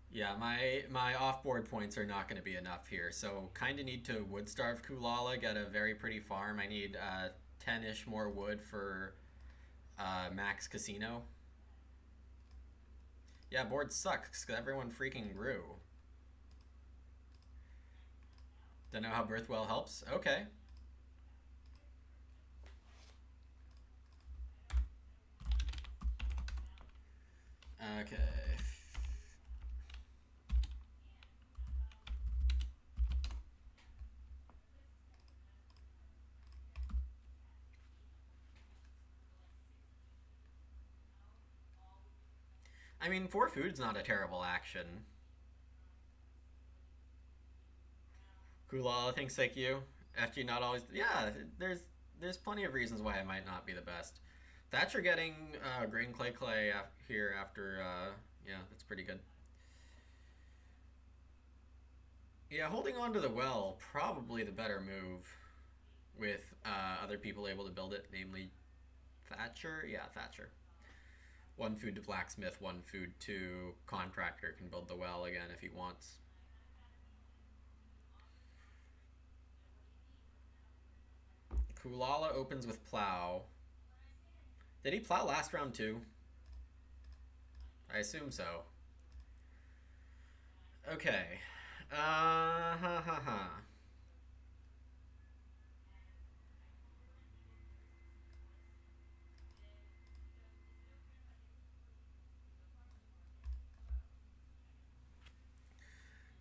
A: Yeah, my off board points are not going to be enough here, so kind of need to wood starve Kulala, get a very pretty farm. I need 10-ish more wood for Max Casino. Yeah, board sucks because everyone freaking grew. Don't know how Birthwell helps. Okay. Okay. I mean, 4 food's not a terrible action. Kulala thinks like you. After you not always. Yeah, there's plenty of reasons why it might not be the best. Thatcher getting Grain Clay here after. Yeah, that's pretty good. Yeah, holding on to the well, probably the better move with other people able to build it, namely Thatcher. Yeah, Thatcher. 1 food to blacksmith, 1 food to contractor can build the well again if he wants. Kulala opens with plow. Did he plow last round too? I assume so. Okay. Ha ha ha.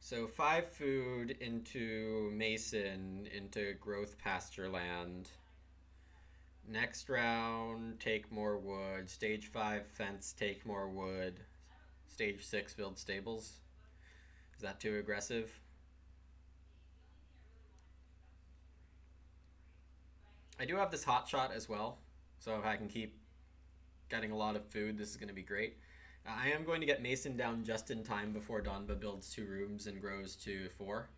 A: So 5 food into Mason into growth pasture land. Next round, take more wood. Stage 5 fence, take more wood. Stage 6 build stables. Is that too aggressive? I do have this hot shot as well, so if I can keep getting a lot of food, this is going to be great. I am going to get Mason down just in time before Donba builds 2 rooms and grows to 4.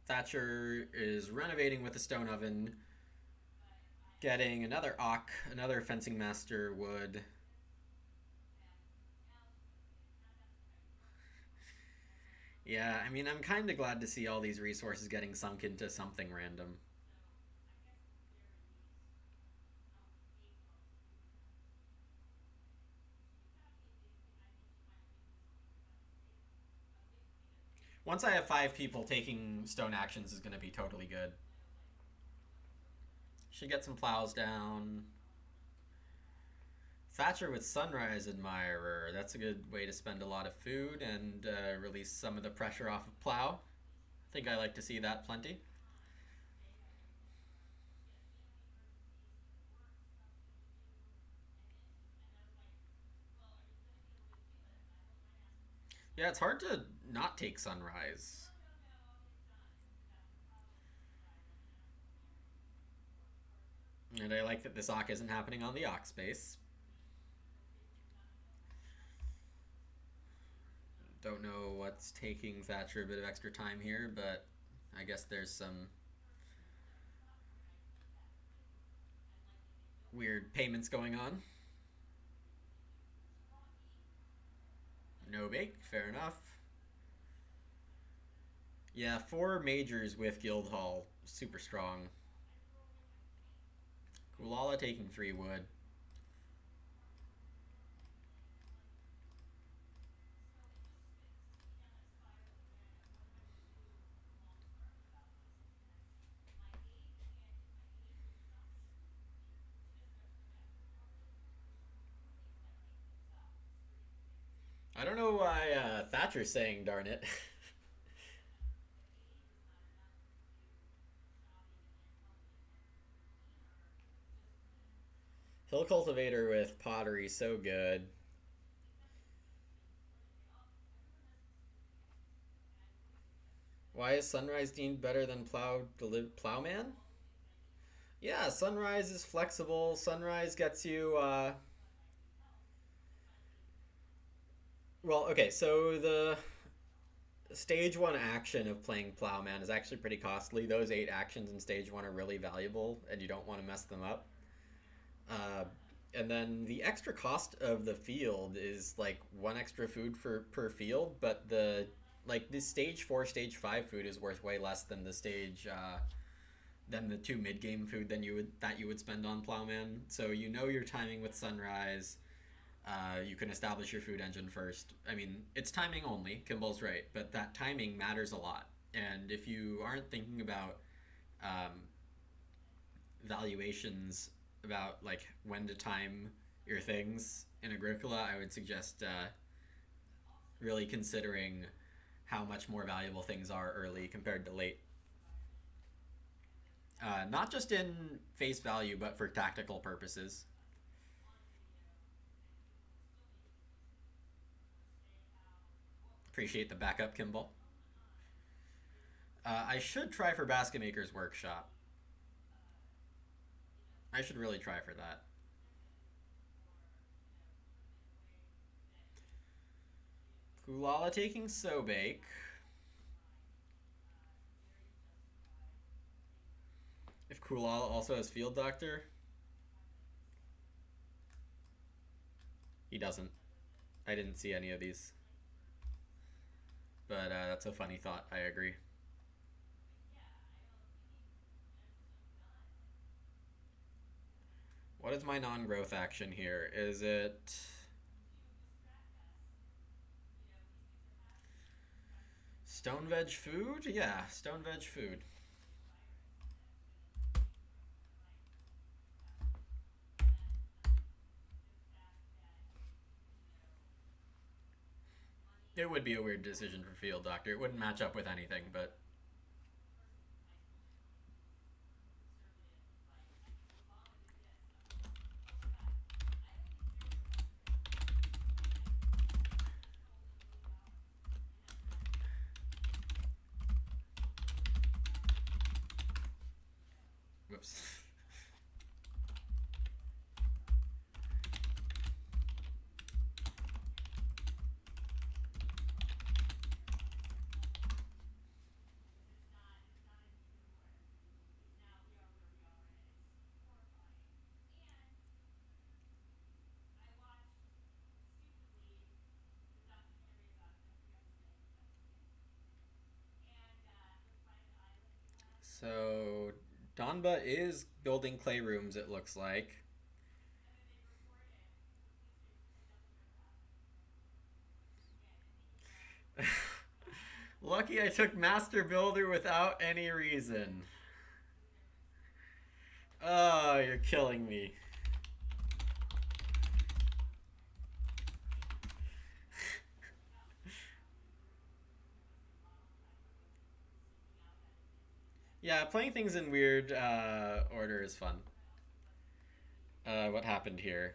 A: Thatcher is renovating with a stone oven, getting another Ock, another fencing master wood. Yeah, I mean, I'm kind of glad to see all these resources getting sunk into something random. Once I have 5 people taking stone actions is going to be totally good. Should get some plows down. Thatcher with Sunrise Admirer. That's a good way to spend a lot of food and release some of the pressure off of plow. I think I like to see that plenty. Yeah, it's hard to not take Sunrise. And I like that this Ock isn't happening on the Ock space. Don't know what's taking Thatcher a bit of extra time here, but I guess there's some weird payments going on. No bake, fair enough. Yeah, 4 majors with Guildhall, super strong. Kulala taking 3 wood. I don't know why Thatcher's saying darn it. Hill Cultivator with pottery, so good. Why is Sunrise deemed better than Plowman? Yeah, Sunrise is flexible. Sunrise gets you. Well, okay, so the stage 1 action of playing Plowman is actually pretty costly. Those 8 actions in stage 1 are really valuable, and you don't want to mess them up. Uh, and then the extra cost of the field is like 1 extra food for per field, but the stage 4, stage 5 food is worth way less than than the 2 mid game food than you would spend on Plowman. So you know your timing with Sunrise. You can establish your food engine first. I mean, it's timing only. Kimball's right, but that timing matters a lot. And if you aren't thinking about um, valuations about like when to time your things in Agricola, I would suggest really considering how much more valuable things are early compared to late. Not just in face value, but for tactical purposes. Appreciate the backup, Kimball. I should try for Basket Maker's Workshop. I should really try for that. Kulala taking Sobake. If Kulala also has Field Doctor, he doesn't. I didn't see any of these. But that's a funny thought. I agree. What is my non-growth action here? Is it stone veg food? Yeah, stone veg food. It would be a weird decision for Field Doctor. It wouldn't match up with anything, but Whoops. So Donba is building clay rooms, it looks like. Lucky I took Master Builder without any reason. Oh, you're killing me. Yeah, playing things in weird order is fun. What happened here?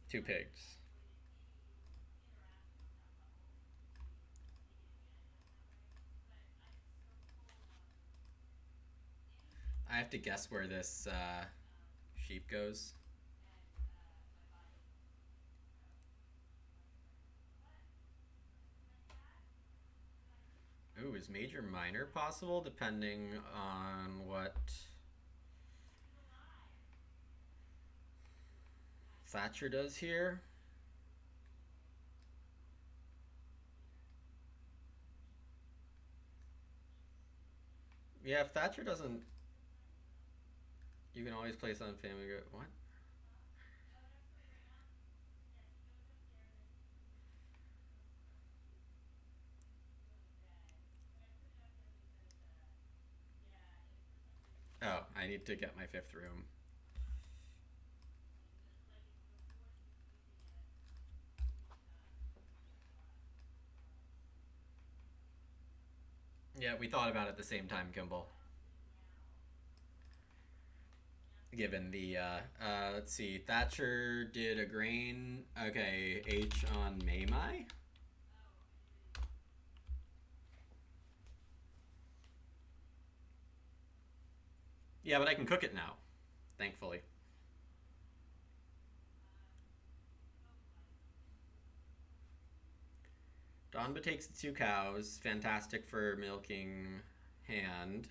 A: Two pigs. I have to guess where this sheep goes. Ooh, is major minor possible depending on what Thatcher does here? Yeah, if Thatcher doesn't, you can always place on Family Go. What? Oh, I need to get my fifth room. Yeah, we thought about it at the same time, Kimball. Given the, let's see, Thatcher did a grain. Okay, H on Maymai. Yeah, but I can cook it now, thankfully. Donba takes the two cows. Fantastic for milking hand.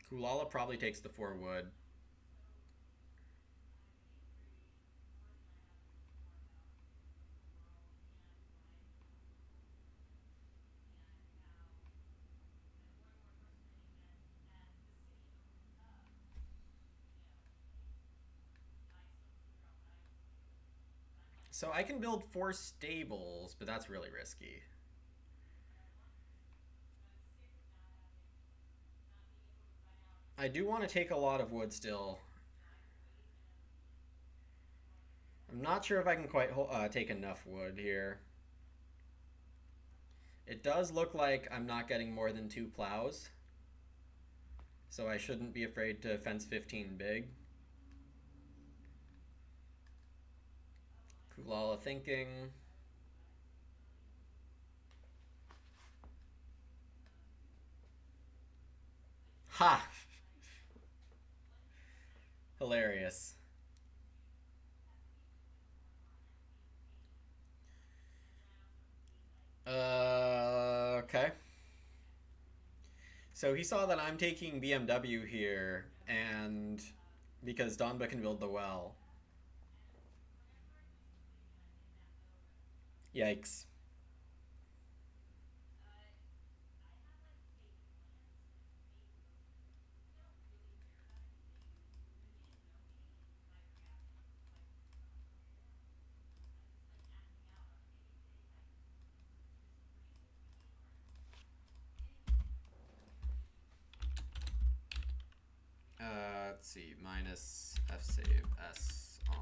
A: Kulala probably takes the 4 wood. So I can build 4 stables, but that's really risky. I do want to take a lot of wood still. I'm not sure if I can quite take enough wood here. It does look like I'm not getting more than 2 plows. So I shouldn't be afraid to fence 15 big. Kulala thinking. Ha! Hilarious. Okay. So he saw that I'm taking BMW here, and because Donba can build the well. Yikes. Let's see, minus F save S on.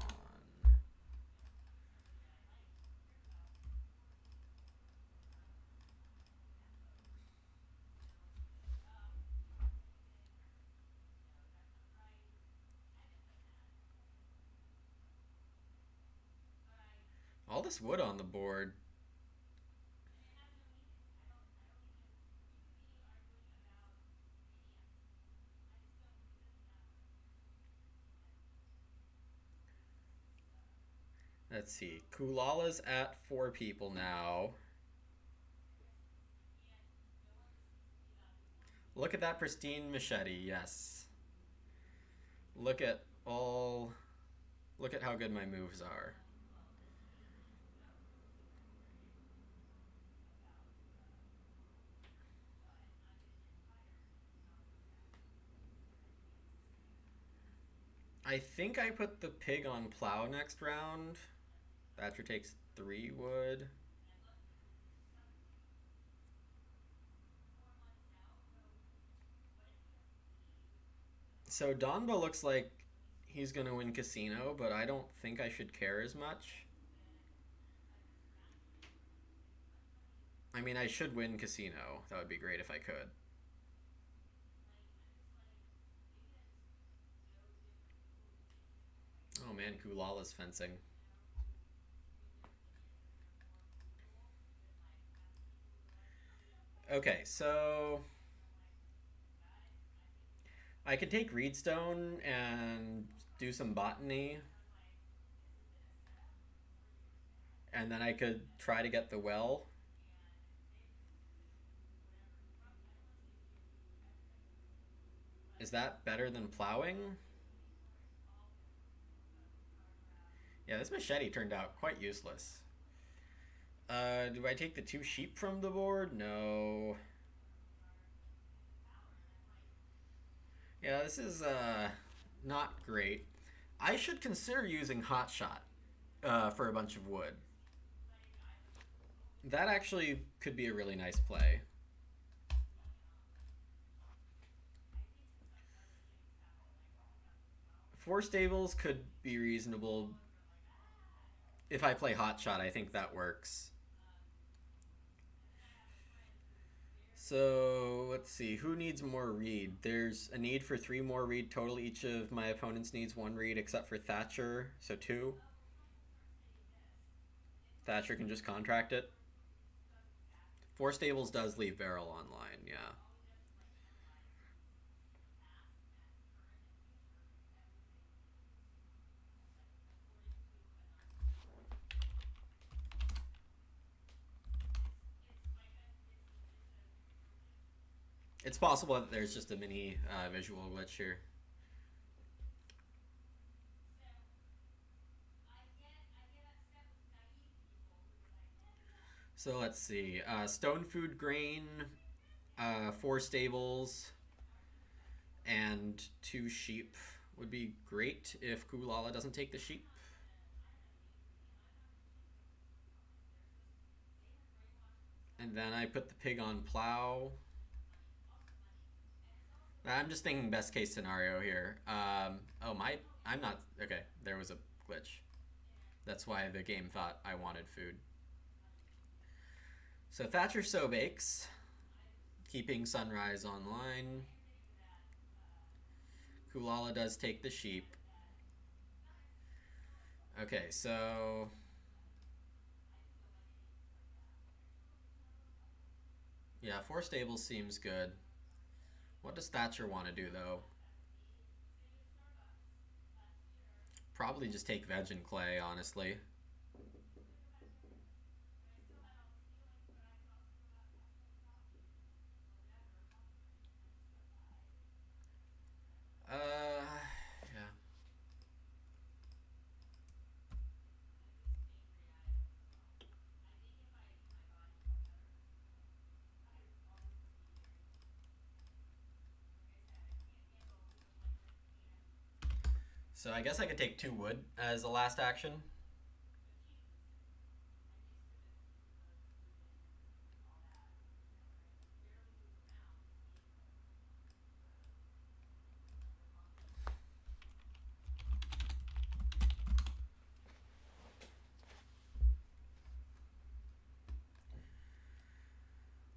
A: all this wood on the board. Let's see. Kulala's at 4 people now. Look at that pristine machete, yes. Look at all... Look at how good my moves are. I think I put the pig on plow next round. Thatcher takes 3 wood. So Donba looks like he's going to win Casino, but I don't think I should care as much. I mean, I should win Casino. That would be great if I could. Oh man, Kulala's fencing. Okay, so I could take Reedstone and do some botany. And then I could try to get the well. Is that better than plowing? Yeah, this machete turned out quite useless. Do I take the 2 sheep from the board? No. Yeah, this is not great. I should consider using Hotshot for a bunch of wood. That actually could be a really nice play. Four stables could be reasonable. If I play Hotshot, I think that works. So let's see, who needs more reed? There's a need for 3 more reed total. Each of my opponents needs 1 reed except for Thatcher, so 2. Thatcher can just contract it. 4 stables does leave Barrel online, yeah. It's possible that there's just a mini visual glitch here. So let's see. Stone Food Grain, 4 stables, and 2 sheep would be great if Kulala doesn't take the sheep. And then I put the pig on plow. I'm just thinking best case scenario here. I'm not, okay, there was a glitch. That's why the game thought I wanted food. So Thatcher so bakes, keeping Sunrise online. Kulala does take the sheep. Okay, so yeah, 4 stables seems good. What does Thatcher want to do, though? Probably just take veg and clay, honestly. Yeah. So I guess I could take 2 wood as the last action.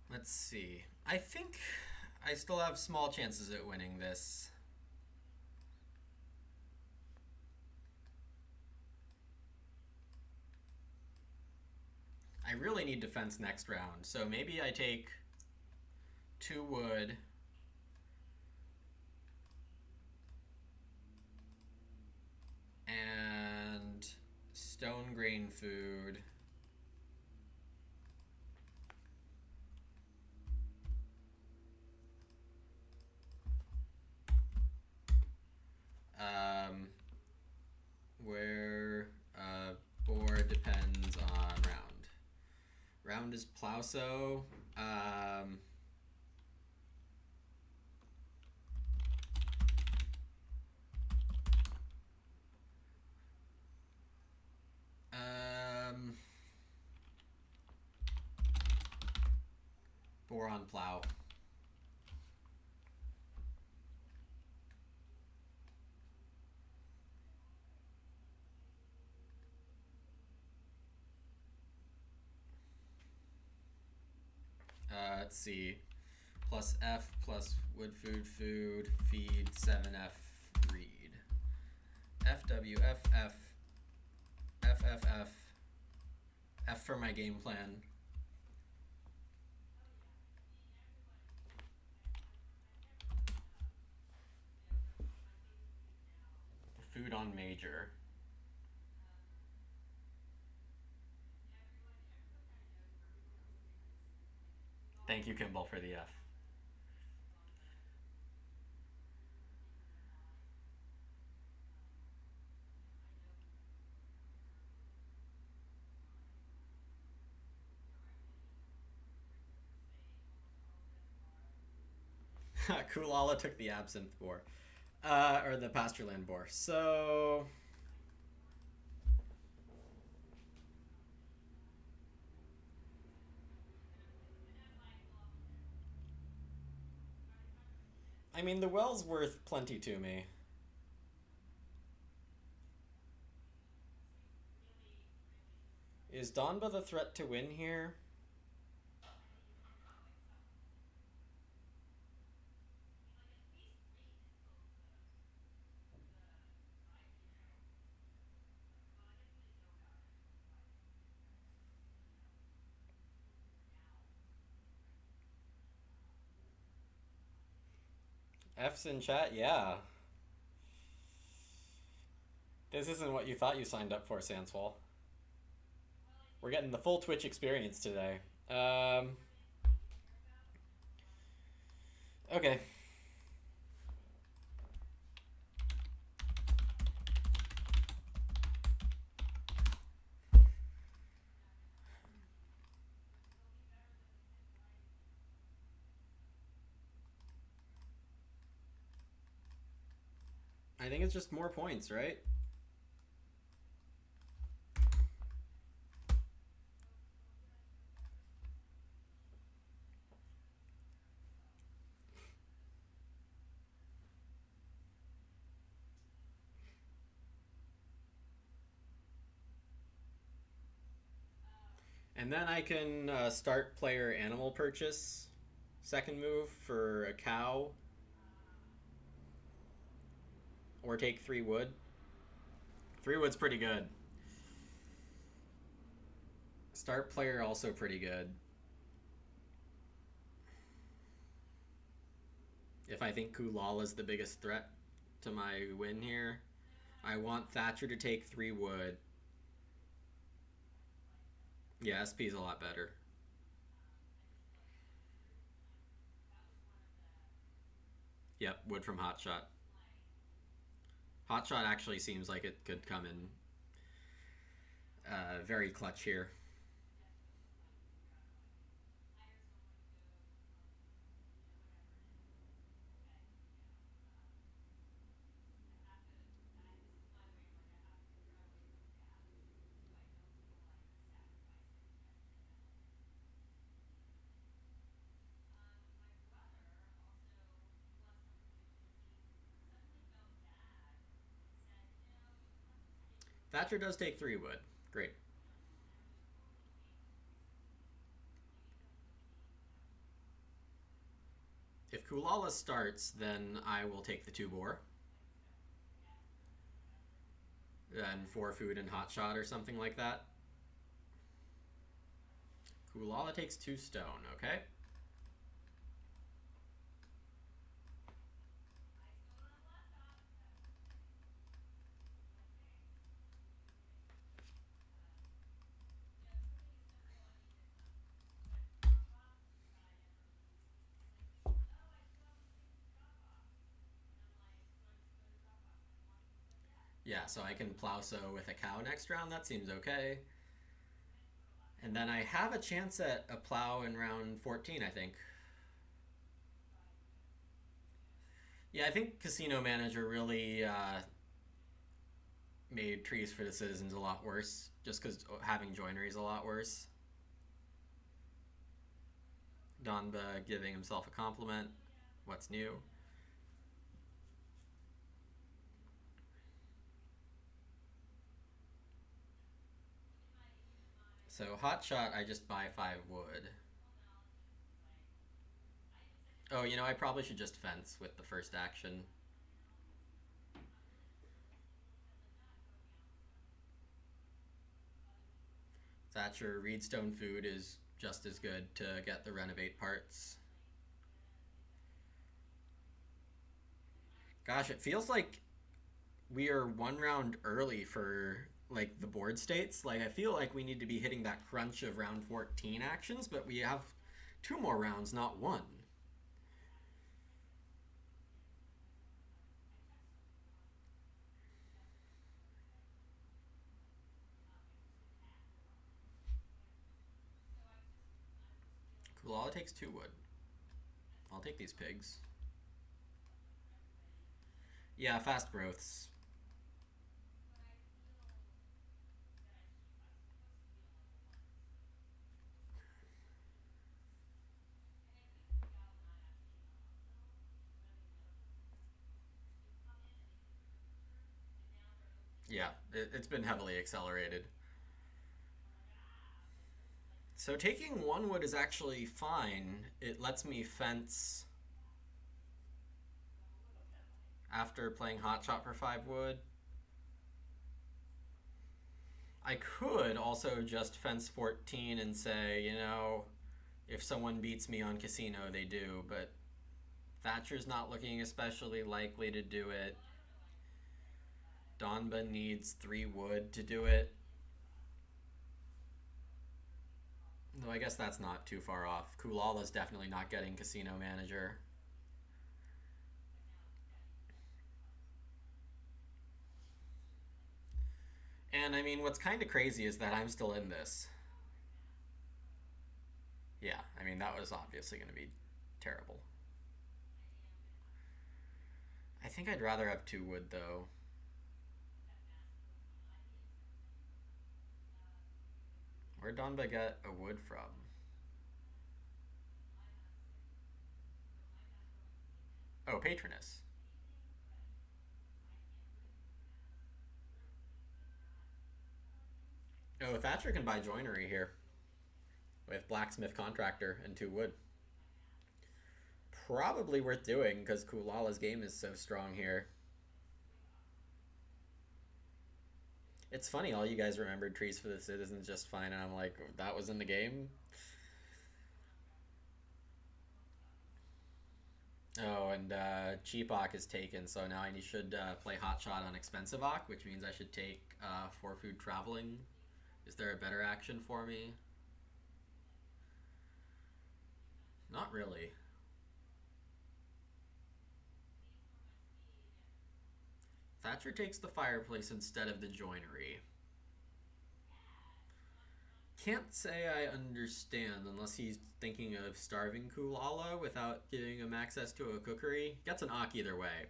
A: Let's see. I think I still have small chances at winning this. I really need defense next round, so maybe I take 2 wood and stone grain food. Where board depends on round. Round is Plauso. Boron plow. Let's see. Plus F plus wood food food feed 7F read. FWFF FFF F for my game plan. Food on major. Thank you, Kimball, for the F. Kulala took the absinthe boar. Or the pastureland boar. So... I mean, the well's worth plenty to me. Is Donba the threat to win here? F's in chat? Yeah. This isn't what you thought you signed up for, Sanswall. We're getting the full Twitch experience today. Okay. I think it's just more points, right? And then I can start player animal purchase. Second move for a cow. Or take 3 wood. 3 wood's pretty good. Start player also pretty good. If I think Kulal is the biggest threat to my win here, I want Thatcher to take 3 wood. Yeah, SP's a lot better. Yep, wood from Hotshot. Hotshot actually seems like it could come in very clutch here. Thatcher does take 3 wood. Great. If Kulala starts, then I will take the 2 boar. Then 4 food and Hotshot or something like that. Kulala takes 2 stone, okay? Yeah, so I can Plowso with a cow next round. That seems okay. And then I have a chance at a plow in round 14, I think. Yeah, I think Casino Manager really made Trees for the Citizens a lot worse, just because having Joinery is a lot worse. Donba giving himself a compliment. What's new? So Hotshot, I just buy 5 wood. Oh, you know, I probably should just fence with the first action. Thatcher, Reedstone Food is just as good to get the renovate parts. Gosh, it feels like we are 1 round early for like the board states. Like I feel like we need to be hitting that crunch of round 14 actions, but we have 2 more rounds, not 1. Kulala takes 2 wood. I'll take these pigs. Yeah, fast growths. Yeah, it's been heavily accelerated. So taking 1 wood is actually fine. It lets me fence after playing Hotshot for 5 wood. I could also just fence 14 and say, you know, if someone beats me on Casino, they do, but Thatcher's not looking especially likely to do it. Donba needs 3 wood to do it. Though I guess that's not too far off. Kulala's definitely not getting Casino Manager. And I mean, what's kind of crazy is that I'm still in this. Yeah, I mean, that was obviously going to be terrible. I think I'd rather have 2 wood, though. Where'd Donba get a wood from? Oh, Patroness. Oh, Thatcher can buy Joinery here with Blacksmith Contractor and 2 wood. Probably worth doing because Kulala's game is so strong here. It's funny, all you guys remembered Trees for the Citizens just fine, and I'm like, that was in the game? Oh, and Cheap Ock is taken, so now I should play Hotshot on Expensive Ock, which means I should take 4 food traveling. Is there a better action for me? Not really. Thatcher takes the fireplace instead of the joinery. Can't say I understand unless he's thinking of starving Kulala without giving him access to a cookery. Gets an Ock either way.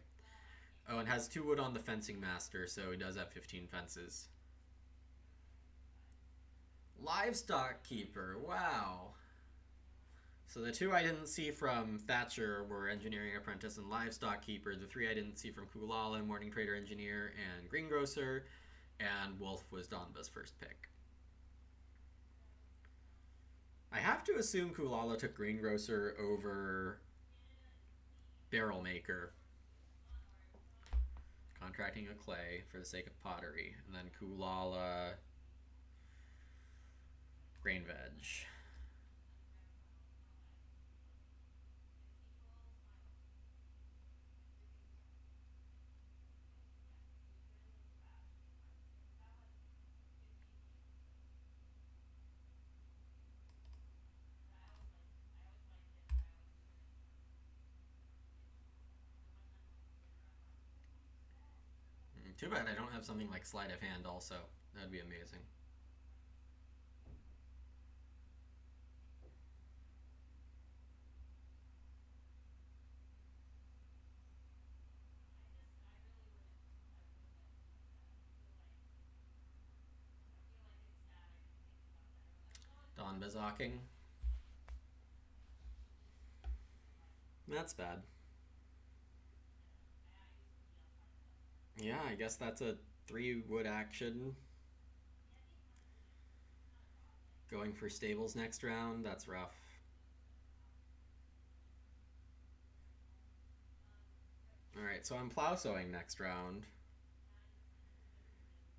A: Oh, and has 2 wood on the fencing master, so he does have 15 fences. Livestock keeper, wow. So the 2 I didn't see from Thatcher were engineering apprentice and livestock keeper. The 3 I didn't see from Kulala, morning trader engineer and greengrocer, and Wolf was Donba's first pick. I have to assume Kulala took greengrocer over barrel maker. Contracting a clay for the sake of pottery, and then Kulala grain veg. Too bad I don't have something like Sleight of Hand also. That'd be amazing. Don Bazocking. That's bad. Yeah, I guess that's a 3 wood action. Going for stables next round, that's rough. Alright, so I'm plow sowing next round.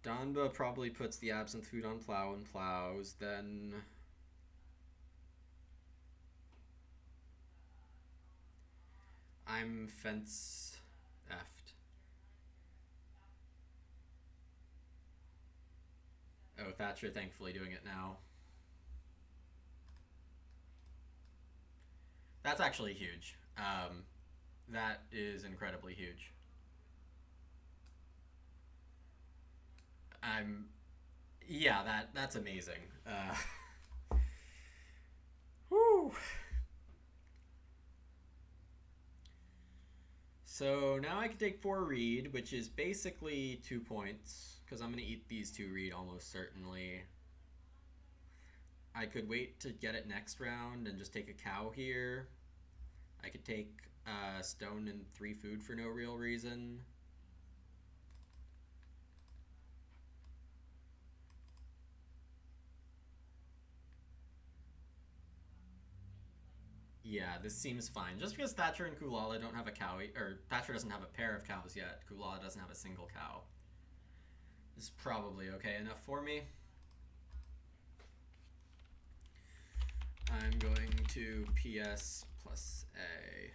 A: Donba probably puts the absinthe food on plow and plows, then I'm fence effed. Oh, Thatcher thankfully doing it now. That's actually huge. That is incredibly huge. Yeah, that's amazing. Whew. So now I can take 4 reed, which is basically 2 points, because I'm going to eat these 2 reed almost certainly. I could wait to get it next round and just take a cow here. I could take stone and 3 food for no real reason. Yeah, this seems fine. Just because Thatcher and Kulala don't have a cow, or Thatcher doesn't have a pair of cows yet, Kulala doesn't have a single cow. This is probably okay enough for me. I'm going to PS plus A.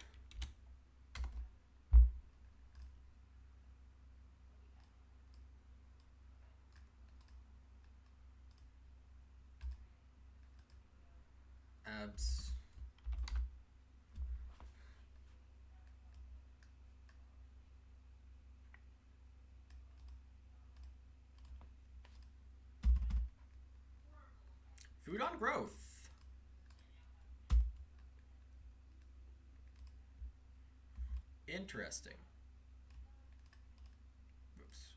A: Abs. Food on growth. Interesting. Oops.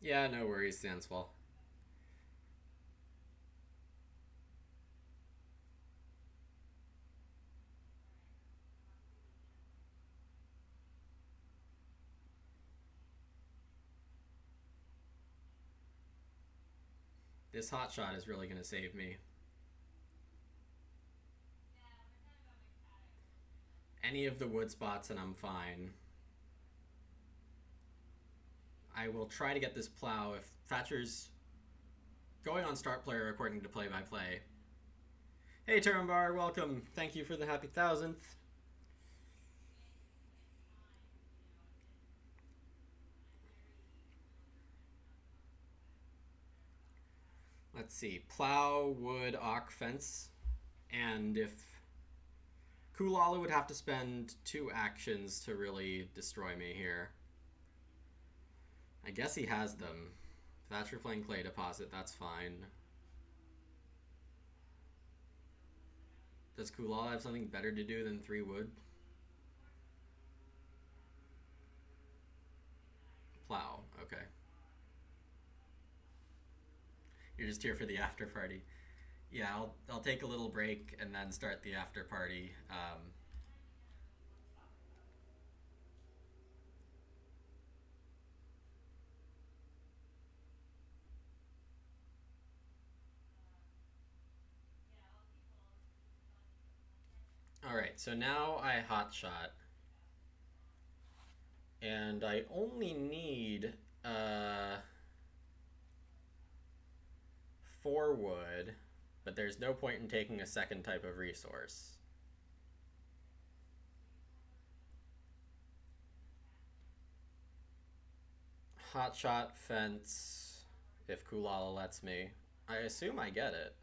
A: Yeah, no worries, Sansfall. This hot shot is really going to save me. Any of the wood spots and I'm fine. I will try to get this plow if Thatcher's going on start player according to play-by-play. Hey Turnbar, welcome. Thank you for the happy 1000th. Let's see. Plow, wood, ock, fence. And if Kulala would have to spend 2 actions to really destroy me here. I guess he has them. Thatcher playing clay deposit, that's fine. Does Kulala have something better to do than 3 wood? Plow, okay. You're just here for the after party. Yeah, I'll take a little break and then start the after party. Alright, so now I hotshot. And I only need 4 wood, but there's no point in taking a second type of resource. Hotshot fence if Kulala lets me. I assume I get it.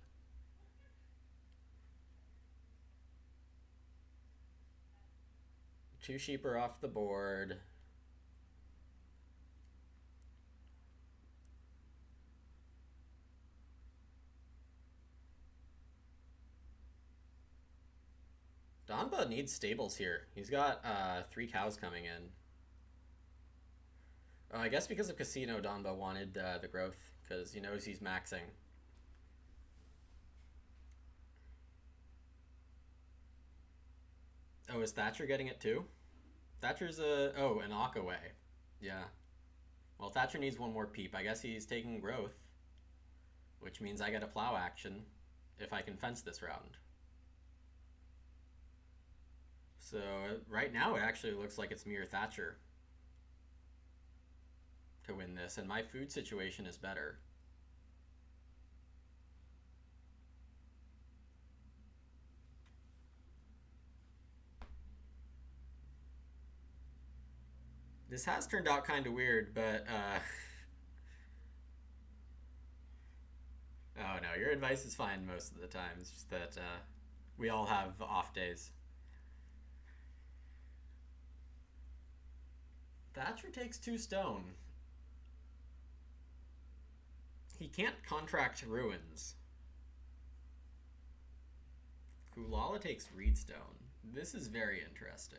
A: Two sheep are off the board. Donba needs stables here. He's got 3 cows coming in. Oh, I guess because of Casino, Donba wanted the growth because he knows he's maxing. Oh, is Thatcher getting it too? Thatcher's an Ock away. Yeah. Well, Thatcher needs one more peep. I guess he's taking growth, which means I get a plow action if I can fence this round. So right now it actually looks like it's me or Thatcher to win this, and my food situation is better. This has turned out kind of weird, but oh no, your advice is fine most of the time. It's just that we all have off days. Thatcher takes 2 stone. He can't contract ruins. Kulala takes reedstone. This is very interesting.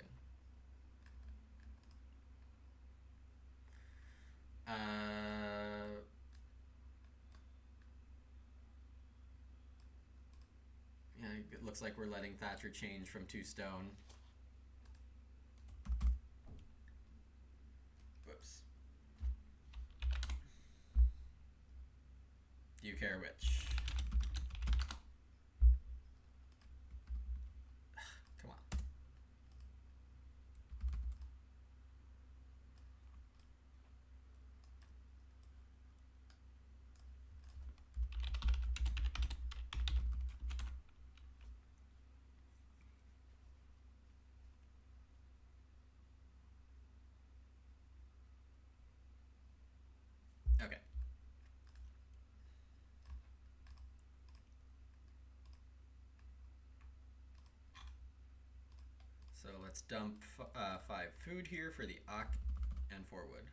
A: Yeah, it looks like we're letting Thatcher change from 2 stone. Whoops. Do you care which? Come on. Okay. So let's dump 5 food here for the Ock and 4 wood.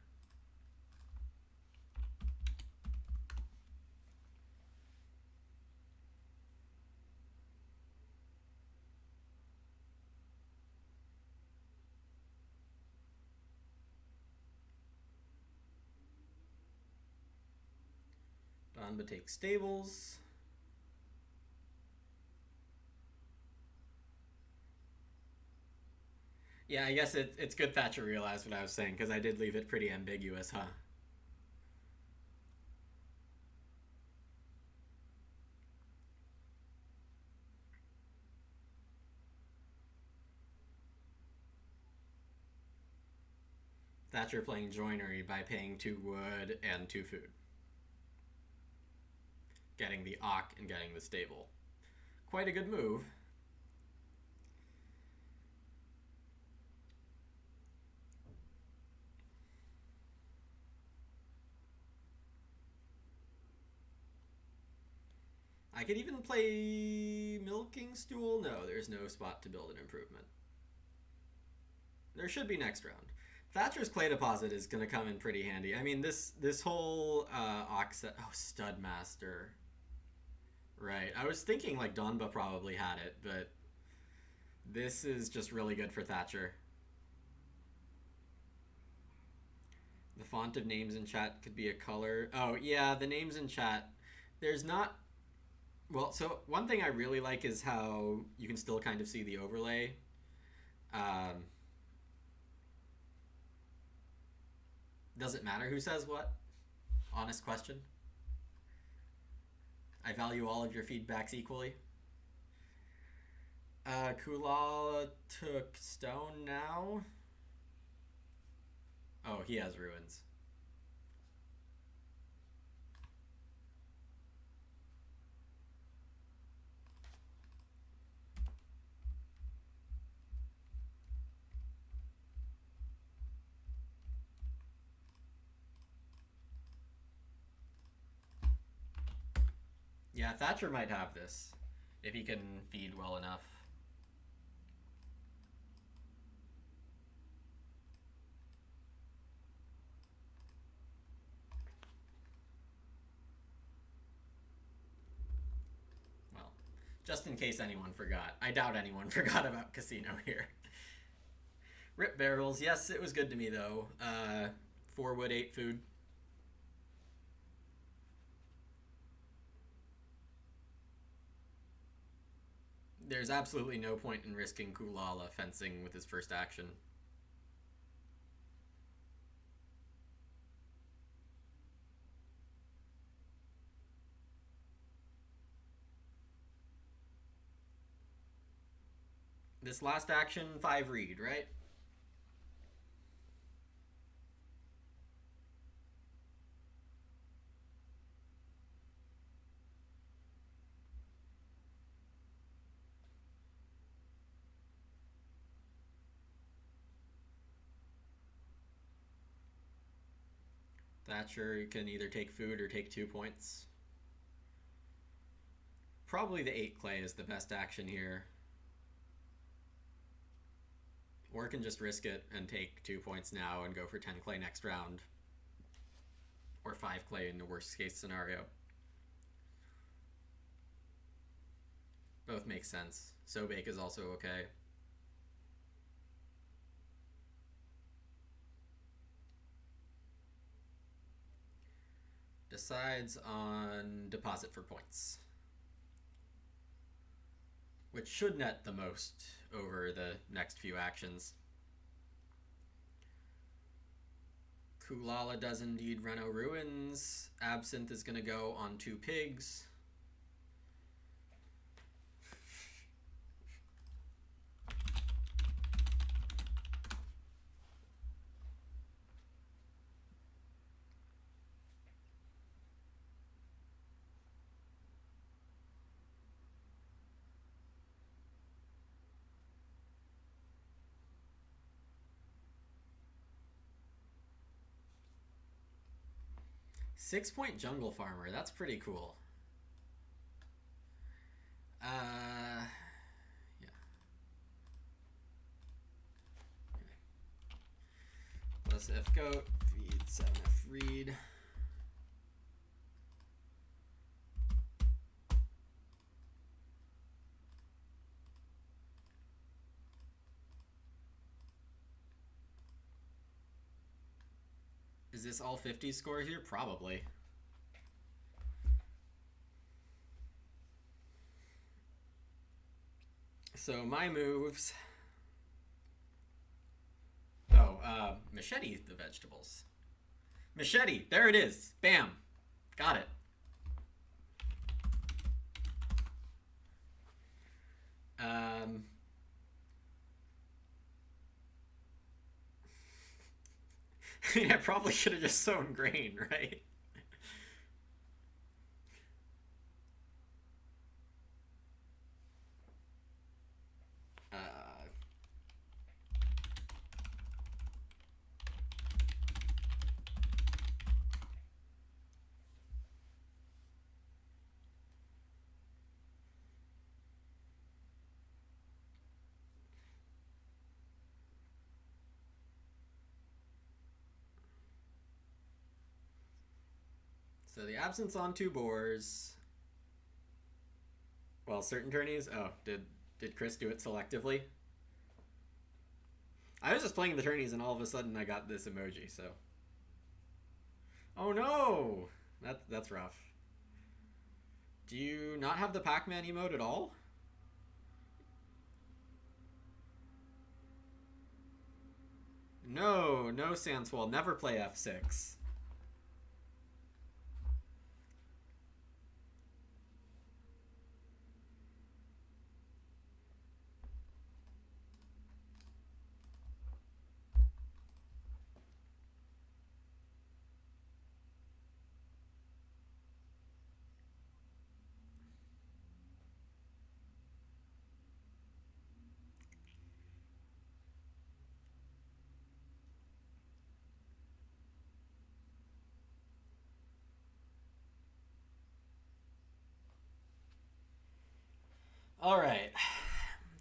A: Donba takes stables. Yeah, I guess it's good Thatcher realized what I was saying, because I did leave it pretty ambiguous, huh? Thatcher playing joinery by paying 2 wood and 2 food. Getting the Ock and getting the stable. Quite a good move. I could even play Milking Stool. No, there's no spot to build an improvement. There should be next round. Thatcher's Clay Deposit is going to come in pretty handy. I mean, this whole Ock set... Oh, Studmaster. Right. I was thinking like Donba probably had it, but this is just really good for Thatcher. The font of names in chat could be a color. Oh, yeah, the names in chat. There's not... Well, so one thing I really like is how you can still kind of see the overlay. Does it matter who says what? Honest question. I value all of your feedbacks equally. Kulala took stone now. Oh, he has ruins. Yeah, Thatcher might have this if he can feed well enough. Well, just in case anyone forgot. I doubt anyone forgot about Casino here. Rip barrels. Yes, it was good to me, though. 4 wood, 8 food. There's absolutely no point in risking Kulala fencing with his first action. This last action, 5 read, right? Thatcher can either take food or take 2 points. Probably the 8 clay is the best action here. Or can just risk it and take 2 points now and go for 10 clay next round. Or 5 clay in the worst case scenario. Both make sense. Sobake is also okay. Decides on deposit for points, which should net the most over the next few actions. Kulala does indeed Reno Ruins. Absinthe is going to go on 2 pigs. Six-point jungle farmer. That's pretty cool. Yeah. Plus F goat, feed 7F read. Is this all 50 score here? Probably. So my moves. Oh, machete the vegetables. Machete, there it is. Bam. Got it. I probably should have just sown grain, right? So the absence on 2 boars. Well, certain tourneys. Oh, did Chris do it selectively? I was just playing the tourneys and all of a sudden I got this emoji, so. Oh no! That's rough. Do you not have the Pac-Man emote at all? No, Sanswell. Never play F6. All right.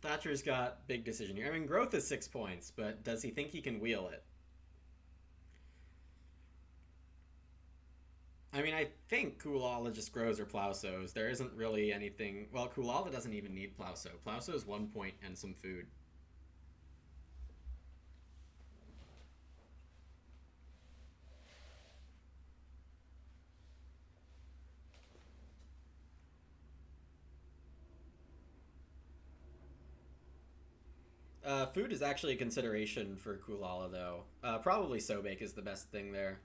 A: Thatcher's got big decision here. I mean, growth is 6 points, but does he think he can wheel it? I mean, I think Kulala just grows or Plowsows. There isn't really anything. Well, Kulala doesn't even need Plowsow. Plowsow is 1 point and some food. Food is actually a consideration for Kulala, though. Probably Sobake is the best thing there.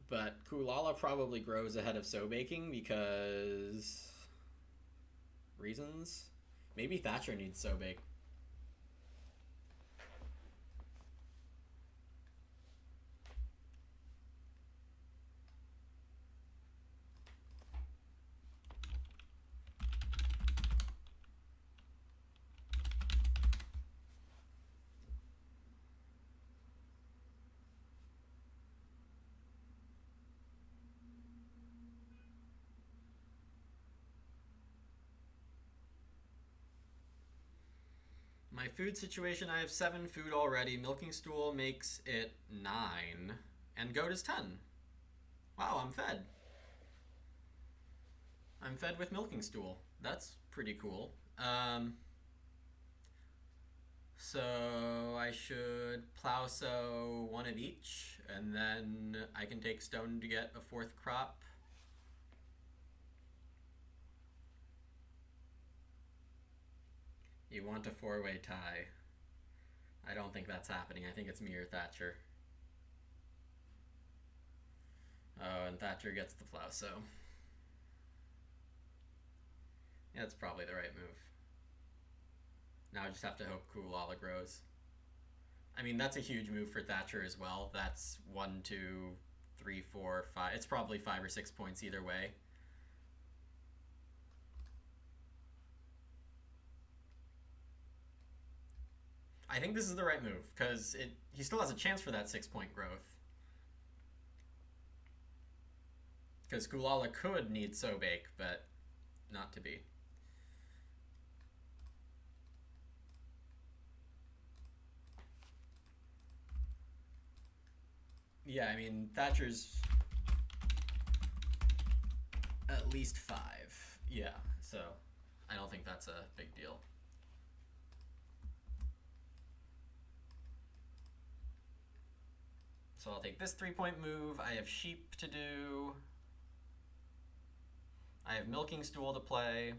A: But Kulala probably grows ahead of Sobaking because reasons. Maybe Thatcher needs Sobake. My food situation, I have 7 food already. Milking stool makes it 9. And goat is 10. Wow, I'm fed. I'm fed with milking stool. That's pretty cool. So I should plow sow one of each, and then I can take stone to get a fourth crop. You want a four-way tie. I don't think that's happening. I think it's me or Thatcher. Oh, and Thatcher gets the plow sow. Yeah, that's probably the right move. Now I just have to hope Kulala grows. I mean, that's a huge move for Thatcher as well. That's 1, 2, 3, 4, 5. It's probably 5 or 6 points either way. I think this is the right move because he still has a chance for that 6 point growth. Because Kulala could need Sobake, but not to be. Yeah, I mean, Thatcher's at least 5. Yeah, so I don't think that's a big deal. So I'll take this 3 point move. I have sheep to do. I have milking stool to play.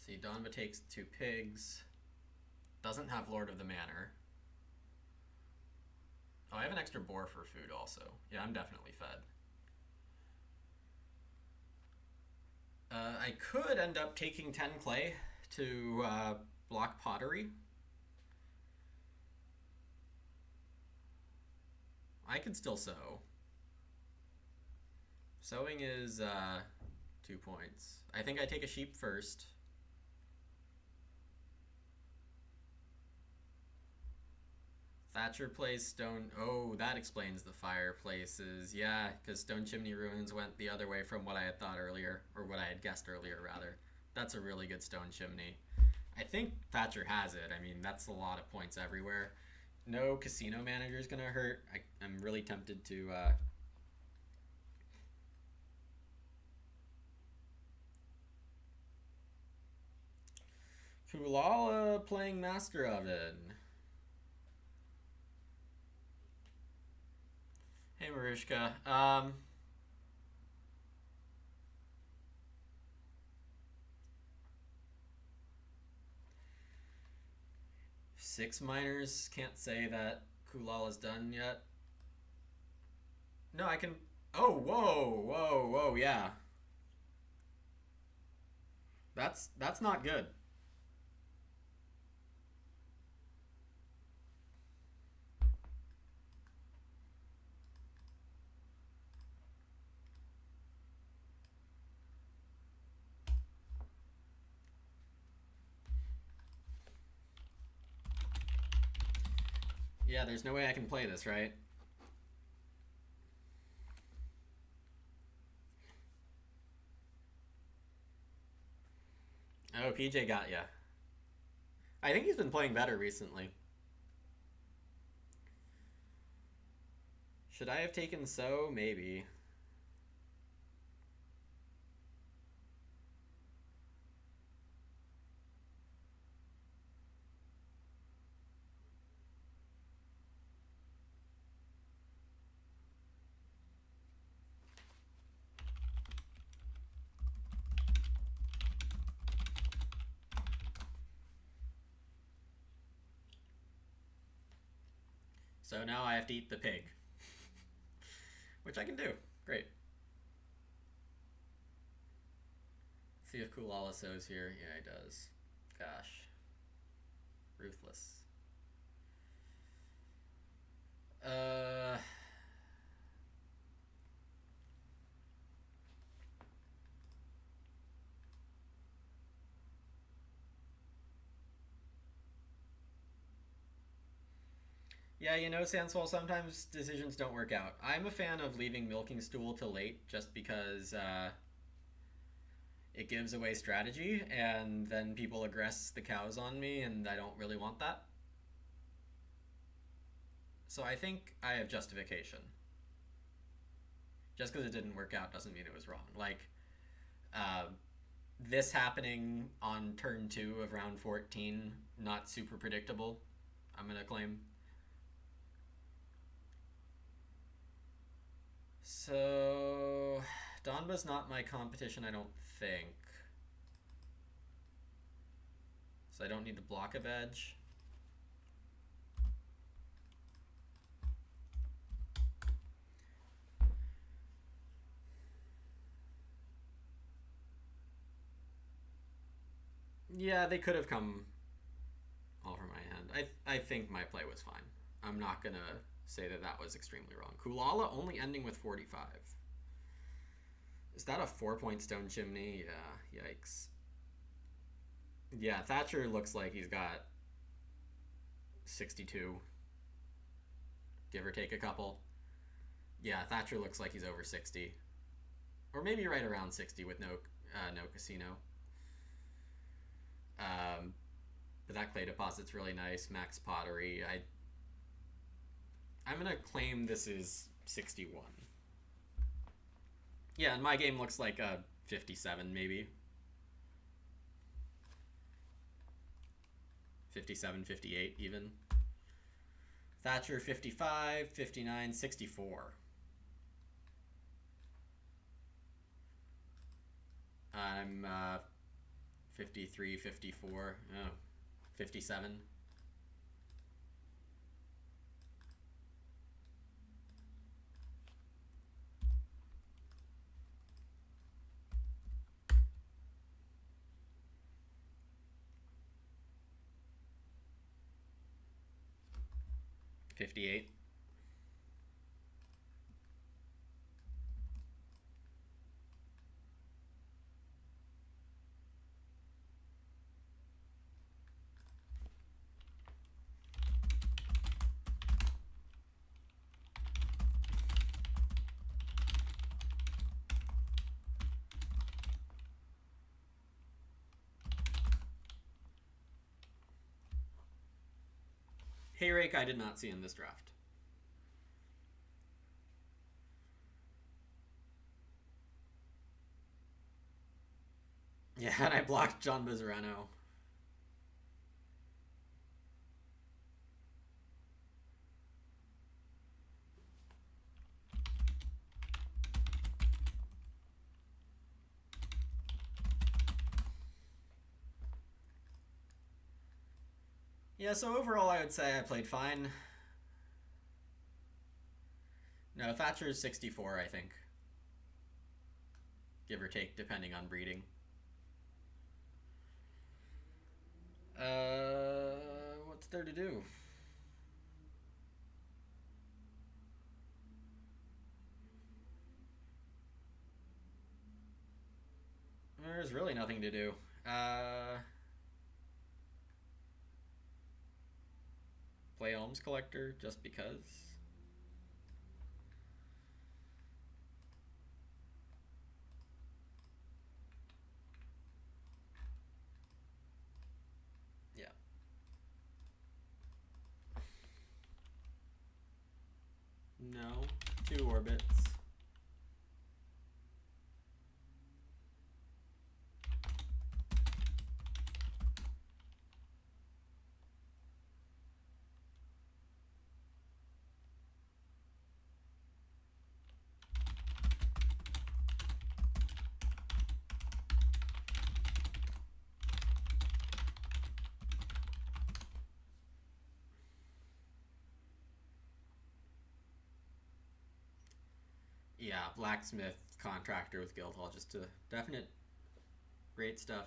A: See, Donba takes 2 pigs. Doesn't have Lord of the Manor. Oh, I have an extra boar for food also. Yeah, I'm definitely fed. I could end up taking 10 clay to block pottery. I could still sow. Sowing is 2 points. I think I take a sheep first. Thatcher plays stone. Oh, that explains the fireplaces. Yeah, because stone chimney ruins went the other way from what I had thought earlier, or what I had guessed earlier, rather. That's a really good stone chimney. I think Thatcher has it. I mean, that's a lot of points everywhere. No casino manager is going to hurt. I'm really tempted to... Kulala playing Master Oven. Hey, Marushka. 6 miners can't say that Kulala's done yet. No, I can... Oh, whoa, whoa, whoa, yeah. That's not good. Yeah, there's no way I can play this, right? Oh, PJ got ya. I think he's been playing better recently. Should I have taken so? Maybe. So now I have to eat the pig. Which I can do. Great. Let's see if Kulala sows here. Yeah, he does. Gosh. Ruthless. Uh... Yeah, you know, Sanswell, sometimes decisions don't work out. I'm a fan of leaving Milking Stool till late just because it gives away strategy, and then people aggress the cows on me, and I don't really want that. So I think I have justification. Just because it didn't work out doesn't mean it was wrong. Like, uh, this happening on turn 2 of round 14, not super predictable, I'm going to claim. So, Donba's not my competition, I don't think. So I don't need to block a veg. Yeah, they could have come all from my hand. I think my play was fine. I'm not going to say that that was extremely wrong. Kulala only ending with 45. Is that a 4-point stone chimney? Yeah, yikes. Yeah, Thatcher looks like he's got 62. Give or take a couple. Yeah, Thatcher looks like he's over 60. Or maybe right around 60 with no casino. But that clay deposit's really nice. Max pottery. I'm going to claim this is 61. Yeah, and my game looks like a 57 maybe. 57, 58 even. Thatcher 55, 59, 64. I'm 53, 54. Oh, 57. $58. Hayrake I did not see in this draft. Yeah, and I blocked John Bizzarano. Yeah, so overall I would say I played fine. No, Thatcher's 64, I think. Give or take, depending on breeding. What's there to do? There's really nothing to do. play Alms Collector just because. Yeah. No. 2 orbits. Yeah, blacksmith contractor with Guildhall, just a definite great stuff.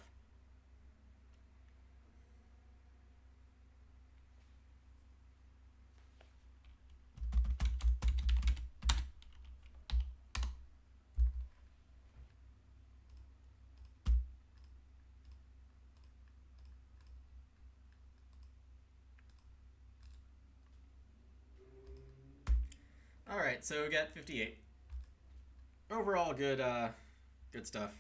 A: All right, so we got 58. Overall, good stuff.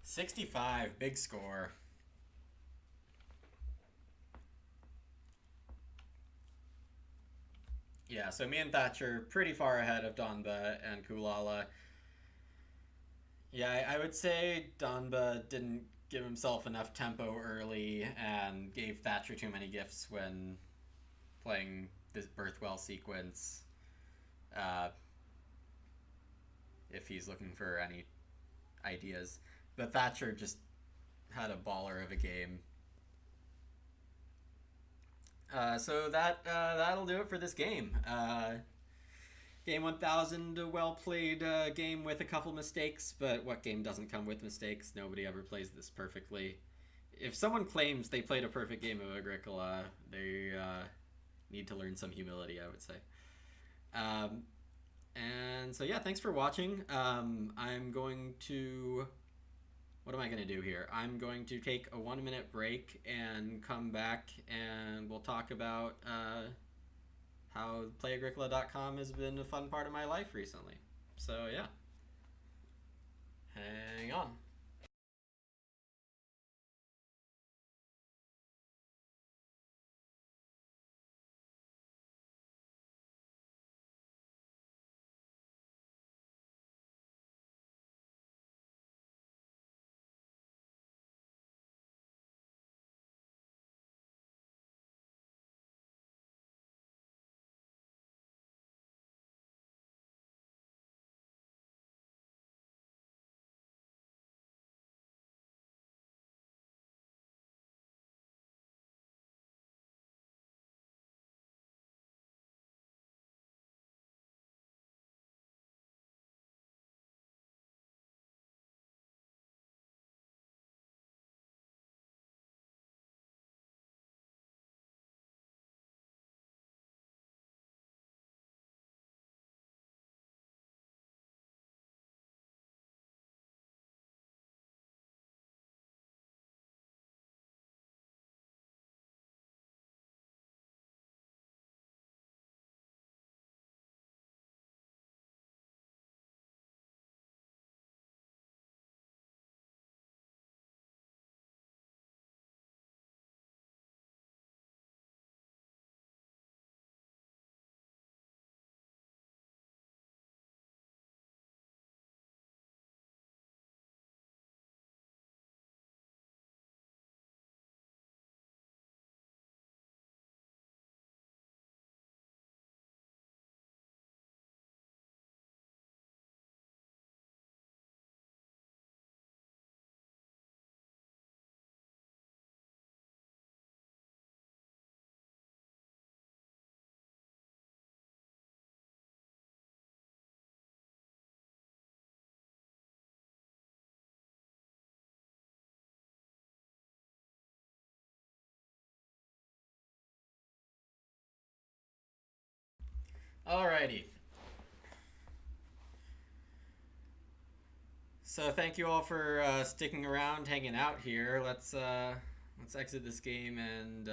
A: $65, big score. Yeah, so me and Thatcher pretty far ahead of Donba and Kulala. Yeah, I would say Donba didn't give himself enough tempo early and gave Thatcher too many gifts when playing this Birthwell sequence. Uh, if he's looking for any ideas, but Thatcher just had a baller of a game. So that'll do it for this game. Game 1000, a well played game with a couple mistakes, but what game doesn't come with mistakes? Nobody ever plays this perfectly. If someone claims they played a perfect game of Agricola, they need to learn some humility, I would say. Um, and so, yeah, thanks for watching. I'm going to. What am I going to do here? I'm going to take a 1-minute break and come back, and we'll talk about how Play-Agricola.com has been a fun part of my life recently. So, yeah. Hang on. Alrighty. So thank you all for sticking around, hanging out here. Let's exit this game and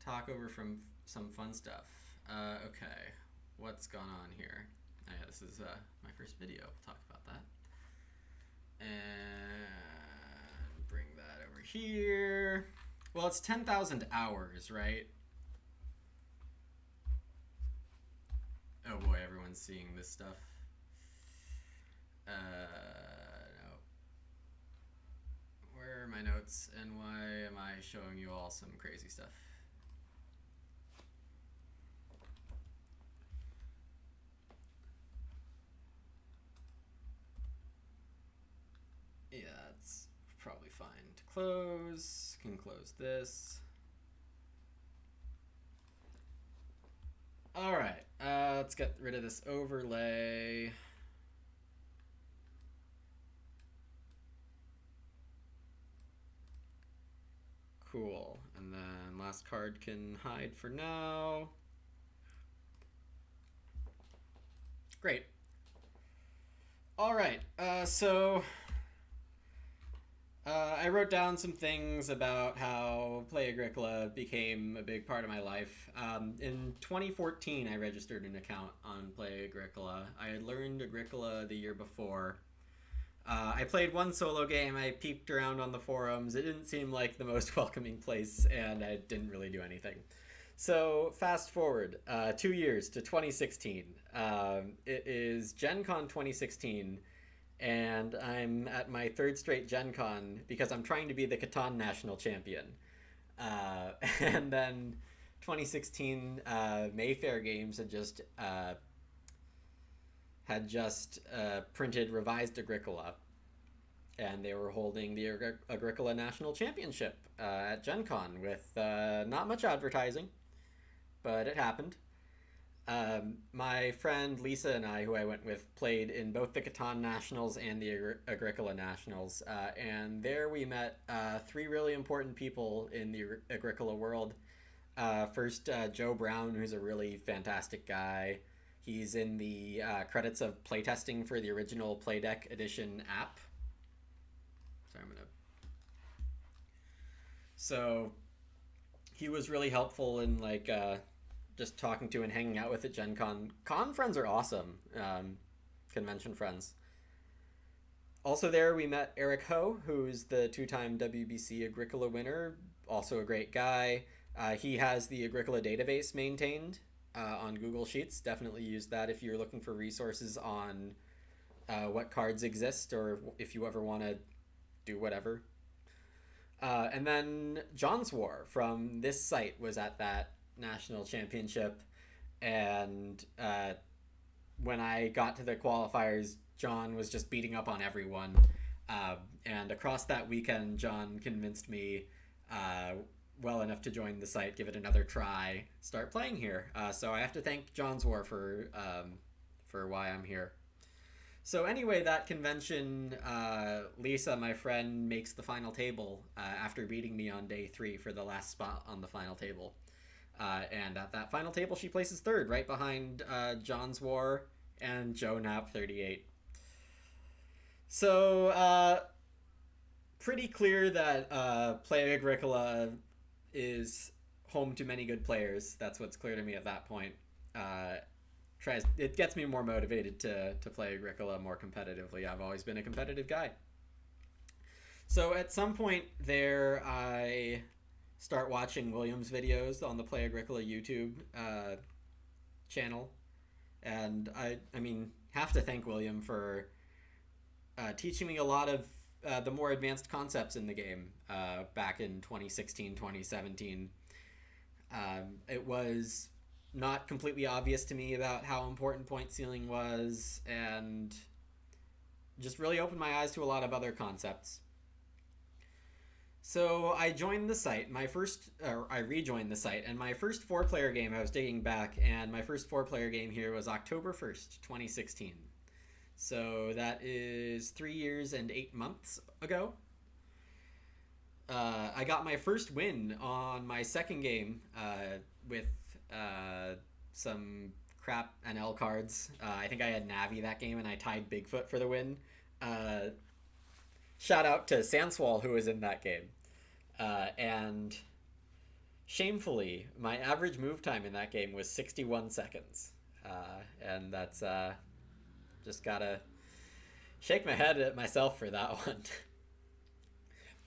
A: talk over from some fun stuff. Okay, what's gone on here? Oh, yeah, this is my first video. We'll talk about that. And bring that over here. Well, it's 10,000 hours, right? Oh boy, everyone's seeing this stuff. No. Where are my notes, and why am I showing you all some crazy stuff? Yeah, it's probably fine to close. Can close this. All right, let's get rid of this overlay. Cool, and then last card can hide for now. Great. All right, I wrote down some things about how Play-Agricola became a big part of my life. In 2014, I registered an account on Play-Agricola. I had learned Agricola the year before. I played one solo game, I peeked around on the forums, it didn't seem like the most welcoming place, and I didn't really do anything. So, fast forward 2 years to 2016. It is Gen Con 2016, and I'm at my third straight Gen Con because I'm trying to be the Catan national champion. And then 2016 Mayfair Games had just printed revised Agricola, and they were holding the Agricola National Championship at Gen Con with not much advertising, but it happened. My friend Lisa and I, who I went with, played in both the Catan Nationals and the Agricola Nationals, and there we met three really important people in the Agricola world. First, Joe Brown, who's a really fantastic guy. He's in the credits of playtesting for the original Playdeck Edition app. Sorry, So he was really helpful in just talking to and hanging out with at Gen Con. Con friends are awesome. Convention friends. Also there we met Eric Ho, who's the two-time WBC Agricola winner. Also a great guy. He has the Agricola database maintained on Google Sheets. Definitely use that if you're looking for resources on what cards exist, or if you ever want to do whatever. And then John's War from this site was at that national championship, and when I got to the qualifiers, John was just beating up on everyone. And across that weekend, John convinced me well enough to join the site, give it another try, start playing here. So I have to thank John's War for why I'm here. So anyway, that convention, Lisa, my friend, makes the final table after beating me on day 3 for the last spot on the final table. And at that final table, she places third, right behind John's War and Joe Knapp 38. So pretty clear that Play-Agricola is home to many good players. That's what's clear to me at that point. It gets me more motivated to play Agricola more competitively. I've always been a competitive guy. So at some point there, I start watching William's videos on the Play-Agricola YouTube channel. And I have to thank William for teaching me a lot of the more advanced concepts in the game back in 2016, 2017. It was not completely obvious to me about how important point sealing was, and just really opened my eyes to a lot of other concepts. So I joined the site. I rejoined the site, and my first 4-player game, I was digging back, and my first 4-player game here was October 1st, 2016. So that is 3 years and 8 months ago. I got my first win on my second game with some crap NL cards. I think I had Navi that game, and I tied Bigfoot for the win. Uh, Shout out to Sanswall, who was in that game. And shamefully, my average move time in that game was 61 seconds. And that's just gotta shake my head at myself for that one.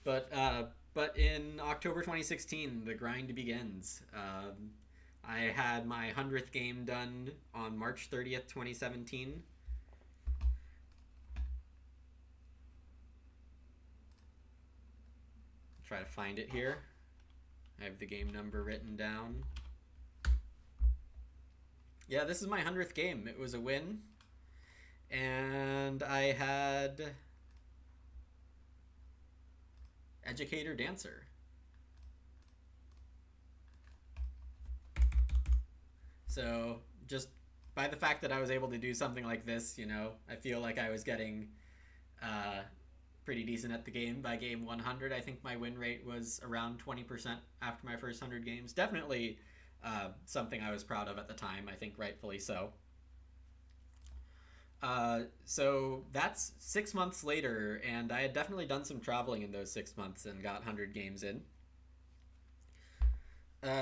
A: But in October 2016, the grind begins. I had my 100th game done on March 30th, 2017. Try to find it here. I have the game number written down. Yeah, this is my 100th game. It was a win. And I had Educator Dancer. So just by the fact that I was able to do something like this, I feel like I was getting pretty decent at the game. By game 100, I think my win rate was around 20% after my first 100 games. Definitely something I was proud of at the time, I think rightfully so. So that's 6 months later, and I had definitely done some traveling in those 6 months and got 100 games in.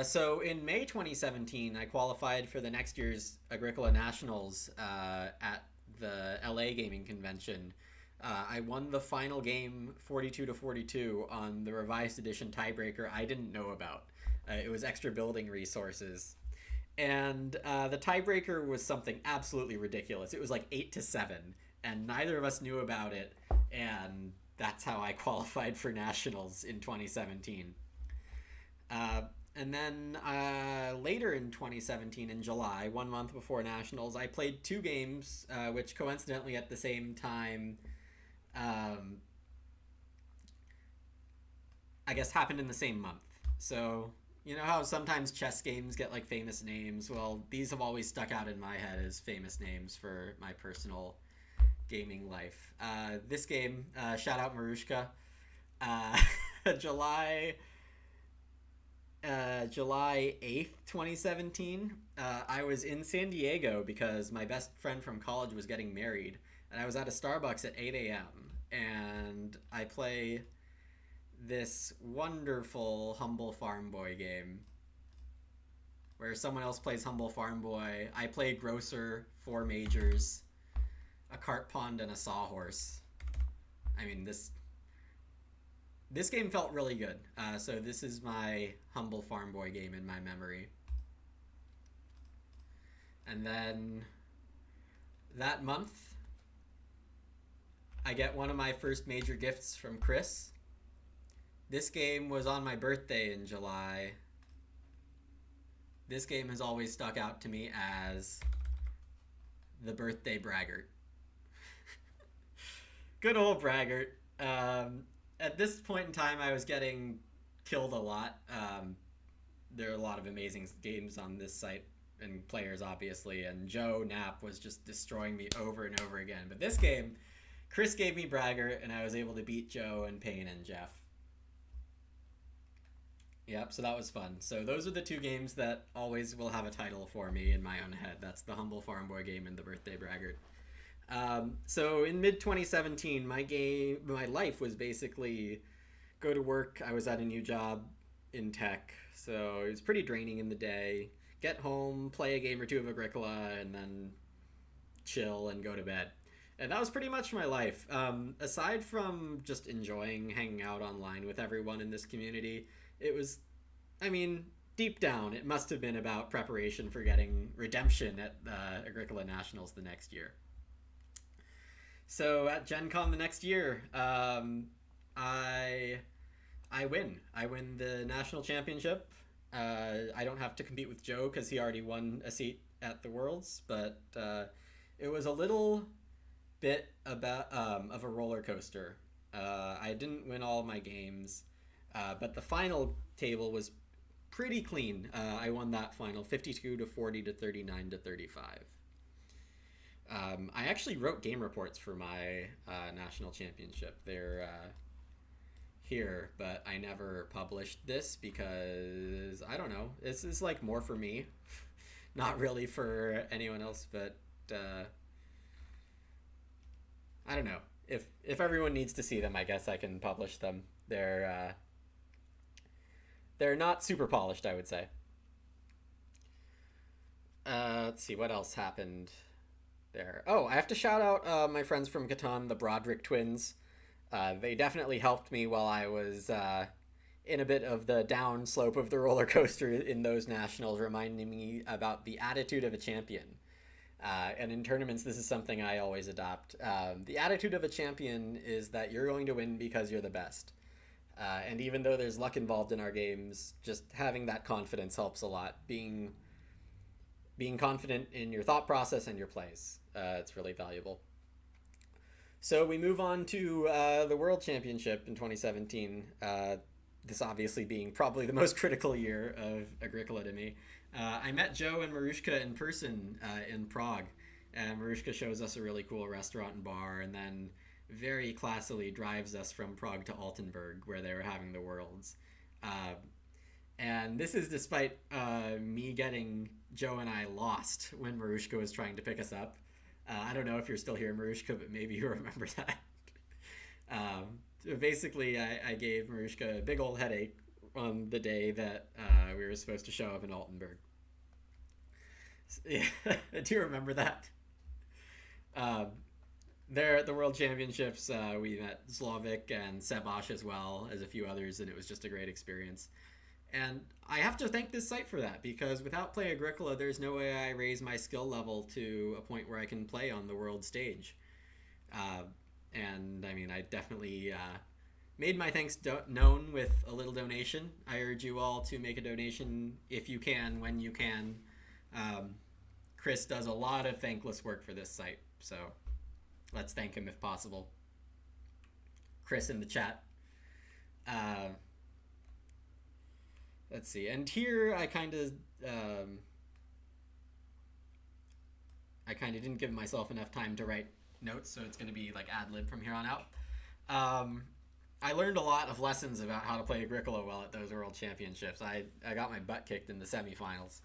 A: So in May 2017, I qualified for the next year's Agricola Nationals at the LA Gaming Convention. I won the final game 42-42 on the revised edition tiebreaker I didn't know about. It was extra building resources. And the tiebreaker was something absolutely ridiculous. It was like 8-7, and neither of us knew about it, and that's how I qualified for Nationals in 2017. And then later in 2017, in July, 1 month before Nationals, I played 2 games, which coincidentally at the same time, I guess happened in the same month. So, you know how sometimes chess games get like famous names? Well, these have always stuck out in my head as famous names for my personal gaming life. This game, shout out Marushka, July 8th, 2017, I was in San Diego because my best friend from college was getting married, and I was at a Starbucks at 8 a.m., and I play this wonderful Humble Farm Boy game where someone else plays Humble Farm Boy. I play Grocer, 4 majors, a cart pond, and a sawhorse. I mean, this game felt really good. So this is my Humble Farm Boy game in my memory. And then that month, I get one of my first major gifts from Chris. This game was on my birthday in July. This game has always stuck out to me as the birthday braggart. Good old braggart. At this point in time, I was getting killed a lot. There are a lot of amazing games on this site and players, obviously, and Joe Knapp was just destroying me over and over again. But this game, Chris gave me braggart, and I was able to beat Joe and Payne and Jeff. Yep, so that was fun. So those are the 2 games that always will have a title for me in my own head. That's the Humble Farm Boy game and the birthday braggart. So in mid-2017, my life was basically go to work. I was at a new job in tech, so it was pretty draining in the day. Get home, play a game or 2 of Agricola, and then chill and go to bed. And that was pretty much my life. Aside from just enjoying hanging out online with everyone in this community, it was, deep down, it must have been about preparation for getting redemption at Agricola Nationals the next year. So at Gen Con the next year, I win. I win the national championship. I don't have to compete with Joe because he already won a seat at the Worlds, but it was a little bit about of a roller coaster. I didn't win all of my games, but the final table was pretty clean. I won that final 52-40 to 39-35. I actually wrote game reports for my national championship. They're here, but I never published this because, I don't know, this is like more for me not really for anyone else, but I don't know. If everyone needs to see them, I guess I can publish them. They're not super polished, I would say. Let's see what else happened there. Oh, I have to shout out my friends from Catan, the Broderick twins. They definitely helped me while I was in a bit of the down slope of the roller coaster in those nationals, reminding me about the attitude of a champion. And in tournaments, this is something I always adopt. The attitude of a champion is that you're going to win because you're the best. And even though there's luck involved in our games, just having that confidence helps a lot. Being confident in your thought process and your plays. It's really valuable. So we move on to the World Championship in 2017. This obviously being probably the most critical year of Agricola to me. I met Joe and Marushka in person in Prague, and Marushka shows us a really cool restaurant and bar, and then very classily drives us from Prague to Altenburg, where they were having the Worlds. And this is despite me getting Joe and I lost when Marushka was trying to pick us up. I don't know if you're still here, Marushka, but maybe you remember that. Basically, I gave Marushka a big old headache on the day that we were supposed to show up in Altenburg. Yeah, do you remember that? There at the World Championships, we met Slavik and Sebash as well as a few others, and it was just a great experience. And I have to thank this site for that, because without Play-Agricola, there's no way I raise my skill level to a point where I can play on the world stage. And I mean, I definitely made my thanks known with a little donation. I urge you all to make a donation if you can, when you can. Chris does a lot of thankless work for this site, so let's thank him if possible. Chris in the chat. Let's see, and here I kind of didn't give myself enough time to write notes, so it's going to be like ad-lib from here on out. I learned a lot of lessons about how to play Agricola well at those World Championships. I got my butt kicked in the semifinals.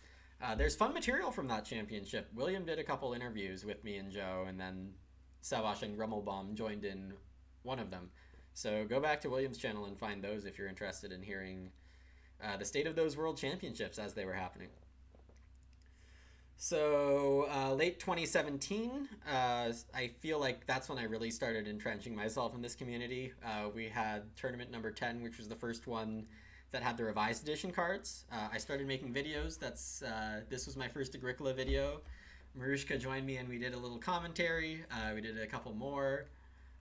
A: There's fun material from that championship. William did a couple interviews with me and Joe, and then Savash and Grummelbaum joined in one of them. So go back to William's channel and find those if you're interested in hearing the state of those World Championships as they were happening. So late 2017, I feel like that's when I really started entrenching myself in this community. We had tournament number 10, which was the first one that had the revised edition cards. I started making videos. This was my first Agricola video. Marushka joined me and we did a little commentary. We did a couple more.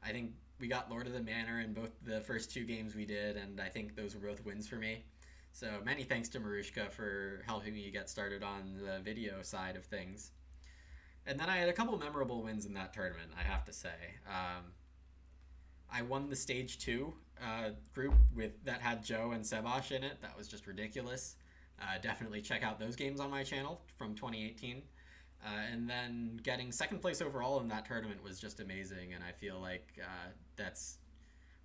A: I think we got Lord of the Manor in both the first two games we did, and I think those were both wins for me. So many thanks to Marushka for helping me get started on the video side of things. And then I had a couple memorable wins in that tournament, I have to say. I won the Stage 2 group that had Joe and Sebash in it. That was just ridiculous. Definitely check out those games on my channel from 2018. And then getting second place overall in that tournament was just amazing, and I feel like that's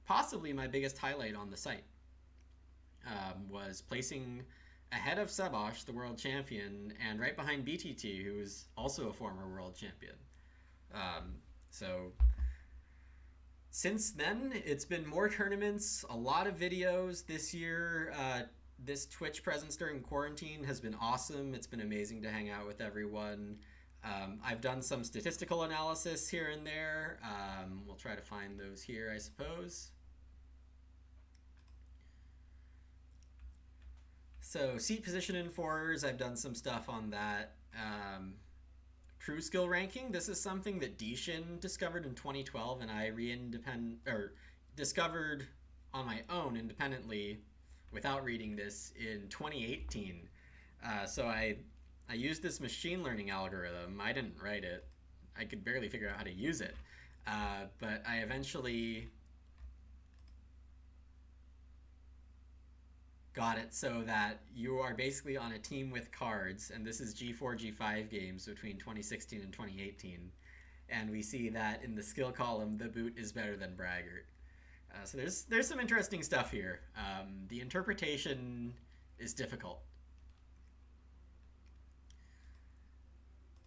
A: possibly my biggest highlight on the site. Was placing ahead of Sebash, the world champion, and right behind BTT, who is also a former world champion. So since then, it's been more tournaments, a lot of videos this year. This Twitch presence during quarantine has been awesome. It's been amazing to hang out with everyone. I've done some statistical analysis here and there. We'll try to find those here, I suppose. So seat position in fours, I've done some stuff on that. True skill ranking, this is something that Dishin discovered in 2012, and I discovered on my own independently without reading this in 2018. So I used this machine learning algorithm. I didn't write it. I could barely figure out how to use it. But I eventually got it so that you are basically on a team with cards, and this is G4, G5 games between 2016 and 2018. And we see that in the skill column, the boot is better than Braggart. So there's some interesting stuff here. The interpretation is difficult.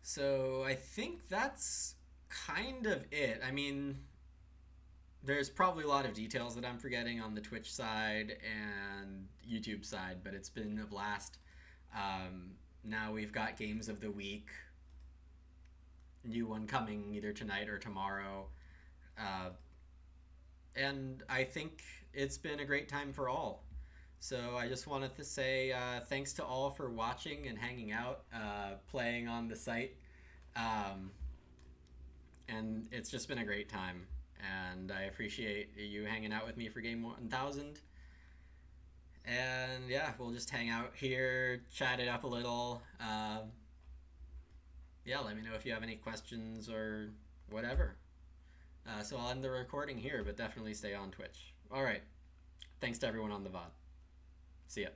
A: So I think that's kind of it. I mean, there's probably a lot of details that I'm forgetting on the Twitch side and YouTube side, but it's been a blast. Now we've got games of the week, new one coming either tonight or tomorrow. Uh, and I think it's been a great time for all. So I just wanted to say thanks to all for watching and hanging out, playing on the site. Um, and it's just been a great time. And I appreciate you hanging out with me for game 1000. And yeah, we'll just hang out here, chat it up a little. Yeah, let me know if you have any questions or whatever. So I'll end the recording here, but definitely stay on Twitch. All right. Thanks to everyone on the VOD. See ya.